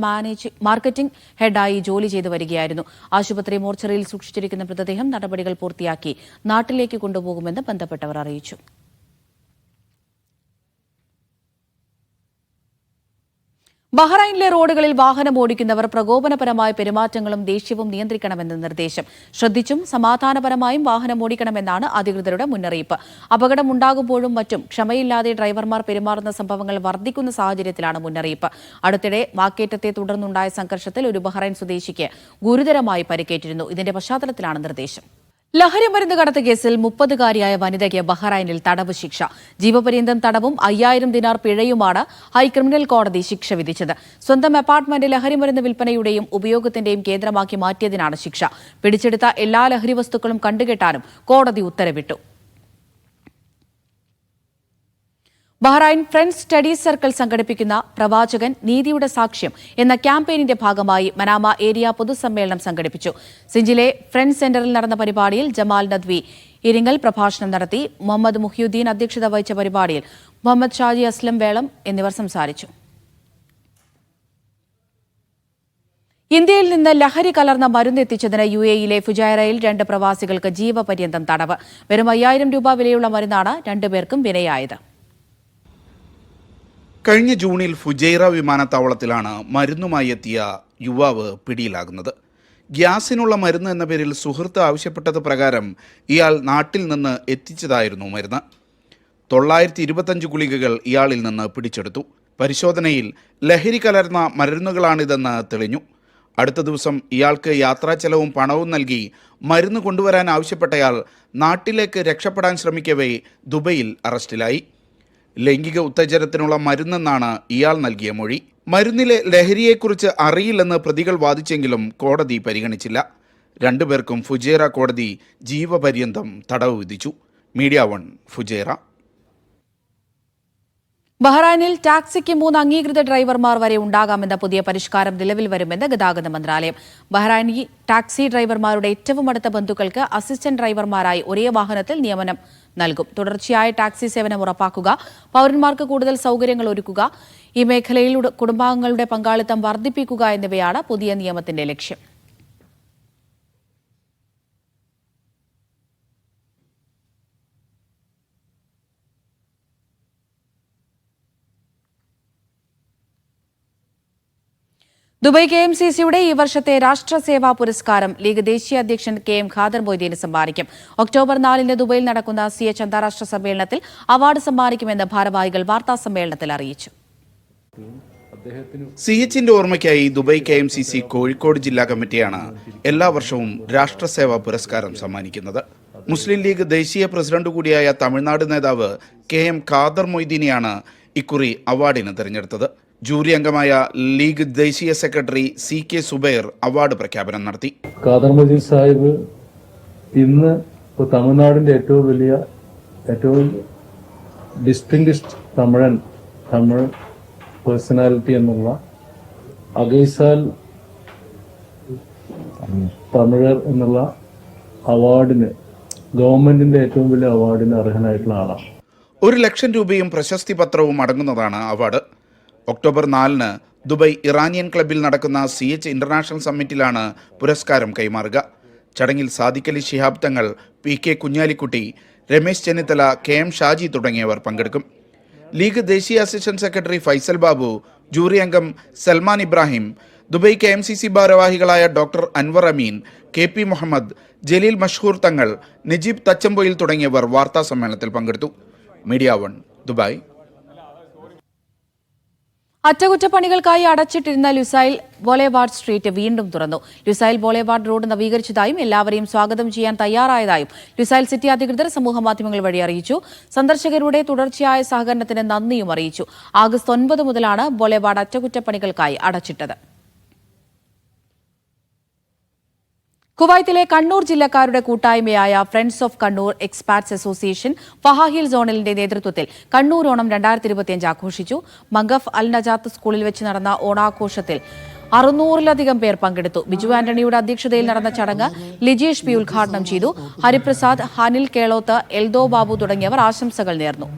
മാർക്കറ്റിംഗ് ഹെഡായി ജോലി ചെയ്തു വരികയായിരുന്നു. ആശുപത്രി മോർച്ചറിയിൽ സൂക്ഷിച്ചിരിക്കുന്ന മൃതദേഹം നടപടികൾ പൂർത്തിയാക്കി നാട്ടിലേക്ക് കൊണ്ടുപോകുമെന്ന് ബന്ധപ്പെട്ടവർ അറിയിച്ചു. ബഹ്റൈനിലെ റോഡുകളിൽ വാഹനം ഓടിക്കുന്നവർ പ്രകോപനപരമായ പെരുമാറ്റങ്ങളും ദേഷ്യവും നിയന്ത്രിക്കണമെന്ന് നിർദ്ദേശം. ശ്രദ്ധിച്ചും സമാധാനപരമായും വാഹനം ഓടിക്കണമെന്നാണ് അധികൃതരുടെ മുന്നറിയിപ്പ്. അപകടമുണ്ടാകുമ്പോഴും മറ്റും ക്ഷമയില്ലാതെ ഡ്രൈവർമാർ പെരുമാറുന്ന സംഭവങ്ങൾ വർദ്ധിക്കുന്ന സാഹചര്യത്തിലാണ് മുന്നറിയിപ്പ്. അടുത്തിടെ വാക്കേറ്റത്തെ തുടർന്നുണ്ടായ സംഘർഷത്തിൽ ഒരു ബഹ്റൈൻ സ്വദേശിക്ക് ഗുരുതരമായി പരിക്കേറ്റിരുന്നു. ഇതിന്റെ പശ്ചാത്തലത്തിലാണ് നിർദ്ദേശം. ലഹരിമരുന്ന് കടത്ത് കേസിൽ 30-കാരിയായ വനിതയ്ക്ക് ബഹ്റൈനിൽ തടവ് ശിക്ഷ. ജീവപര്യന്തം തടവും 5000 ദിനാർ പിഴയുമാണ് ഹൈക്രിമിനൽ കോടതി ശിക്ഷ വിധിച്ചത്. സ്വന്തം അപ്പാർട്ട്മെന്റ് ലഹരിമരുന്ന് വിൽപ്പനയുടെയും ഉപയോഗത്തിന്റെയും കേന്ദ്രമാക്കി മാറ്റിയതിനാണ് ശിക്ഷ. പിടിച്ചെടുത്ത എല്ലാ ലഹരി വസ്തുക്കളും കണ്ടുകെട്ടാനും കോടതി ഉത്തരവിട്ടു. ബഹ്റൈൻ ഫ്രണ്ട്സ് സ്റ്റഡീസ് സർക്കിൾ സംഘടിപ്പിക്കുന്ന പ്രവാചകൻ നീതിയുടെ സാക്ഷ്യം എന്ന ക്യാമ്പയിനിന്റെ ഭാഗമായി മനാമ ഏരിയ പൊതുസമ്മേളനം സംഘടിപ്പിച്ചു. സിഞ്ചിലെ ഫ്രണ്ട്സ് സെന്ററിൽ നടന്ന പരിപാടിയിൽ ജമാൽ നദ്വി ഇരിങ്ങൽ പ്രഭാഷണം നടത്തി. മുഹമ്മദ് മുഹിയുദ്ദീൻ അധ്യക്ഷത വഹിച്ച പരിപാടിയിൽ മുഹമ്മദ് ഷാജി അസ്ലം വേളം എന്നിവർ സംസാരിച്ചു. ഇന്ത്യയിൽ നിന്ന് ലഹരി കലർന്ന മരുന്നെത്തിച്ചതിന് UAE-യിലെ ഫുജൈറയിൽ 2 പ്രവാസികൾക്ക് ജീവപര്യന്തം തടവ്. വെറും 5000 രൂപ വിലയുള്ള മരുന്നാണ് രണ്ടുപേർക്കും വിനയായത്. കഴിഞ്ഞ ജൂണിൽ ഫുജൈറ വിമാനത്താവളത്തിലാണ് മരുന്നുമായി എത്തിയ യുവാവ് പിടിയിലാകുന്നത്. ഗ്യാസിനുള്ള മരുന്ന് എന്ന പേരിൽ സുഹൃത്ത് ആവശ്യപ്പെട്ടത് പ്രകാരം ഇയാൾ നാട്ടിൽ നിന്ന് എത്തിച്ചതായിരുന്നു മരുന്ന്. 925 ഗുളികകൾ ഇയാളിൽ നിന്ന് പിടിച്ചെടുത്തു. പരിശോധനയിൽ ലഹരി കലർന്ന മരുന്നുകളാണിതെന്ന് തെളിഞ്ഞു. അടുത്ത ദിവസം ഇയാൾക്ക് യാത്രാ ചെലവും പണവും നൽകി മരുന്ന് കൊണ്ടുവരാൻ ആവശ്യപ്പെട്ടയാൾ നാട്ടിലേക്ക് രക്ഷപ്പെടാൻ ശ്രമിക്കവേ ദുബൈയിൽ അറസ്റ്റിലായി. ലൈംഗിക ഉത്തേജനത്തിനുള്ള മരുന്നെന്നാണ് ഇയാൾ നൽകിയ മൊഴി. മരുന്നിലെ ലഹരിയെക്കുറിച്ച് അറിയില്ലെന്ന് പ്രതികൾ വാദിച്ചെങ്കിലും കോടതി പരിഗണിച്ചില്ല. രണ്ടുപേർക്കും ഫുജൈറ കോടതി ജീവപര്യന്തം തടവ് വിധിച്ചു. Media 1 Fujairah. ബഹ്റൈനിൽ ടാക്സിക്ക് 3 അംഗീകൃത ഡ്രൈവർമാർ വരെ ഉണ്ടാകാമെന്ന പുതിയ പരിഷ്കാരം നിലവിൽ വരുമെന്ന് ഗതാഗത മന്ത്രാലയം. ബഹ്റൈനി ടാക്സി ഡ്രൈവർമാരുടെ ഏറ്റവും അടുത്ത ബന്ധുക്കൾക്ക് അസിസ്റ്റന്റ് ഡ്രൈവർമാരായി ഒരേ വാഹനത്തിൽ നിയമനം നൽകും. തുടർച്ചയായ ടാക്സി സേവനം ഉറപ്പാക്കുക, പൗരന്മാർക്ക് കൂടുതൽ സൗകര്യങ്ങൾ ഒരുക്കുക, ഈ മേഖലയിൽ കുടുംബാംഗങ്ങളുടെ പങ്കാളിത്തം വർദ്ധിപ്പിക്കുക എന്നിവയാണ് പുതിയ നിയമത്തിന്റെ ലക്ഷ്യം. ദുബൈ KMCCയുടെ ഈ വർഷത്തെ രാഷ്ട്രസേവാ പുരസ്കാരം ലീഗ് ദേശീയ അധ്യക്ഷൻ KM ഖാദർ മൊയ്തീന് സമ്മാനിക്കും. ഒക്ടോബർ 4-ന് ദുബൈയിൽ നടക്കുന്ന CH അന്താരാഷ്ട്ര സമ്മേളനത്തിൽ അവാർഡ് സമ്മാനിക്കുമെന്ന് ഭാരവാഹികൾ വാർത്താ സമ്മേളനത്തിൽ അറിയിച്ചു. CHന്റെ ഓർമ്മയ്ക്കായി ദുബൈ KMCC കോഴിക്കോട് ജില്ലാ കമ്മിറ്റിയാണ് എല്ലാ വർഷവും രാഷ്ട്രസേവാ പുരസ്കാരം സമ്മാനിക്കുന്നത്. മുസ്ലിം ലീഗ് ദേശീയ പ്രസിഡന്റ് കൂടിയായ തമിഴ്നാട് നേതാവ് KM ഖാദർ മൊയ്തീനെയാണ് ഇക്കുറി അവാർഡിന് തിരഞ്ഞെടുത്തത്. ജൂറി അംഗമായ ലീഗ് ദേശീയ സെക്രട്ടറി CK സുബൈർ അവാർഡ് പ്രഖ്യാപനം നടത്തി. ഖാദർ മൊയ്തീൻ സാഹിബ് ഇന്ന് തമിഴ്നാടിന്റെ ഏറ്റവും ഡിസ്റ്റിംഗ്വിഷ്ഡ് തമിഴ് പേഴ്സണാലിറ്റി എന്നുള്ള അഗൈസാൽ തമിഴർ എന്നുള്ള അവാർഡിന്, ഗവൺമെന്റിന്റെ ഏറ്റവും വലിയ അവാർഡിന് അർഹനായിട്ടുള്ള ആളാണ്. 1 ലക്ഷം രൂപയും പ്രശസ്തി പത്രവും അടങ്ങുന്നതാണ് അവാർഡ്. ഒക്ടോബർ 4-ന് ദുബൈ ഇറാനിയൻ ക്ലബിൽ നടക്കുന്ന CH ഇന്റർനാഷണൽ സമ്മിറ്റിലാണ് പുരസ്കാരം കൈമാറുക. ചടങ്ങിൽ സാദിഖ് അലി ശിഹാബ് തങ്ങൾ, PK കുഞ്ഞാലിക്കുട്ടി, രമേശ് ചെന്നിത്തല, KM ഷാജി തുടങ്ങിയവർ പങ്കെടുക്കും. ലീഗ് ദേശീയ assistant secretary Faisal Babu, jury അംഗം സൽമാൻ ഇബ്രാഹിം, ദുബൈ KMCC ഭാരവാഹികളായ ഡോക്ടർ അൻവർ അമീൻ, KP മുഹമ്മദ്, ജലീൽ മഷ്ഹൂർ തങ്ങൾ, നജീബ് തച്ചമ്പൊയിൽ തുടങ്ങിയവർ വാർത്താ സമ്മേളനത്തിൽ പങ്കെടുത്തു. Media 1 Dubai. അറ്റകുറ്റപ്പണികൾക്കായി അടച്ചിട്ടിരുന്ന ലുസൈൽ ബോളേവാർഡ് സ്ട്രീറ്റ് വീണ്ടും തുറന്നു. ലുസൈൽ ബോളേവാർഡ് റോഡ് നവീകരിച്ചതായും എല്ലാവരെയും സ്വാഗതം ചെയ്യാൻ തയ്യാറായതായും ലുസൈൽ സിറ്റി അധികൃതർ സമൂഹമാധ്യമങ്ങൾ വഴി അറിയിച്ചു. സന്ദർശകരുടെ തുടർച്ചയായ സഹകരണത്തിന് നന്ദിയും അറിയിച്ചു. ആഗസ്റ്റ് 9 മുതലാണ് ബോളേവാർഡ് അറ്റകുറ്റപ്പണികൾക്കായി അടച്ചിട്ടത്. കുവൈത്തിലെ കണ്ണൂർ ജില്ലക്കാരുടെ കൂട്ടായ്മയായ friends of Kannur expats association Fahaheel സോണലിന്റെ നേതൃത്വത്തിൽ കണ്ണൂർ ഓണം 2025 ആഘോഷിച്ചു. മംഗഫ് അൽ നജാത്ത് സ്കൂളിൽ വെച്ച് നടന്ന ഓണാഘോഷത്തിൽ 600-ലധികം പേർ പങ്കെടുത്തു. ബിജു ആന്റണിയുടെ അധ്യക്ഷതയിൽ നടന്ന ചടങ്ങ് ലിജീഷ് പി ഉദ്ഘാടനം ചെയ്തു. ഹരിപ്രസാദ്, ഹനിൽ കേളോത്ത്, എൽദോ ബാബു തുടങ്ങിയവർ ആശംസകൾ നേർന്നു.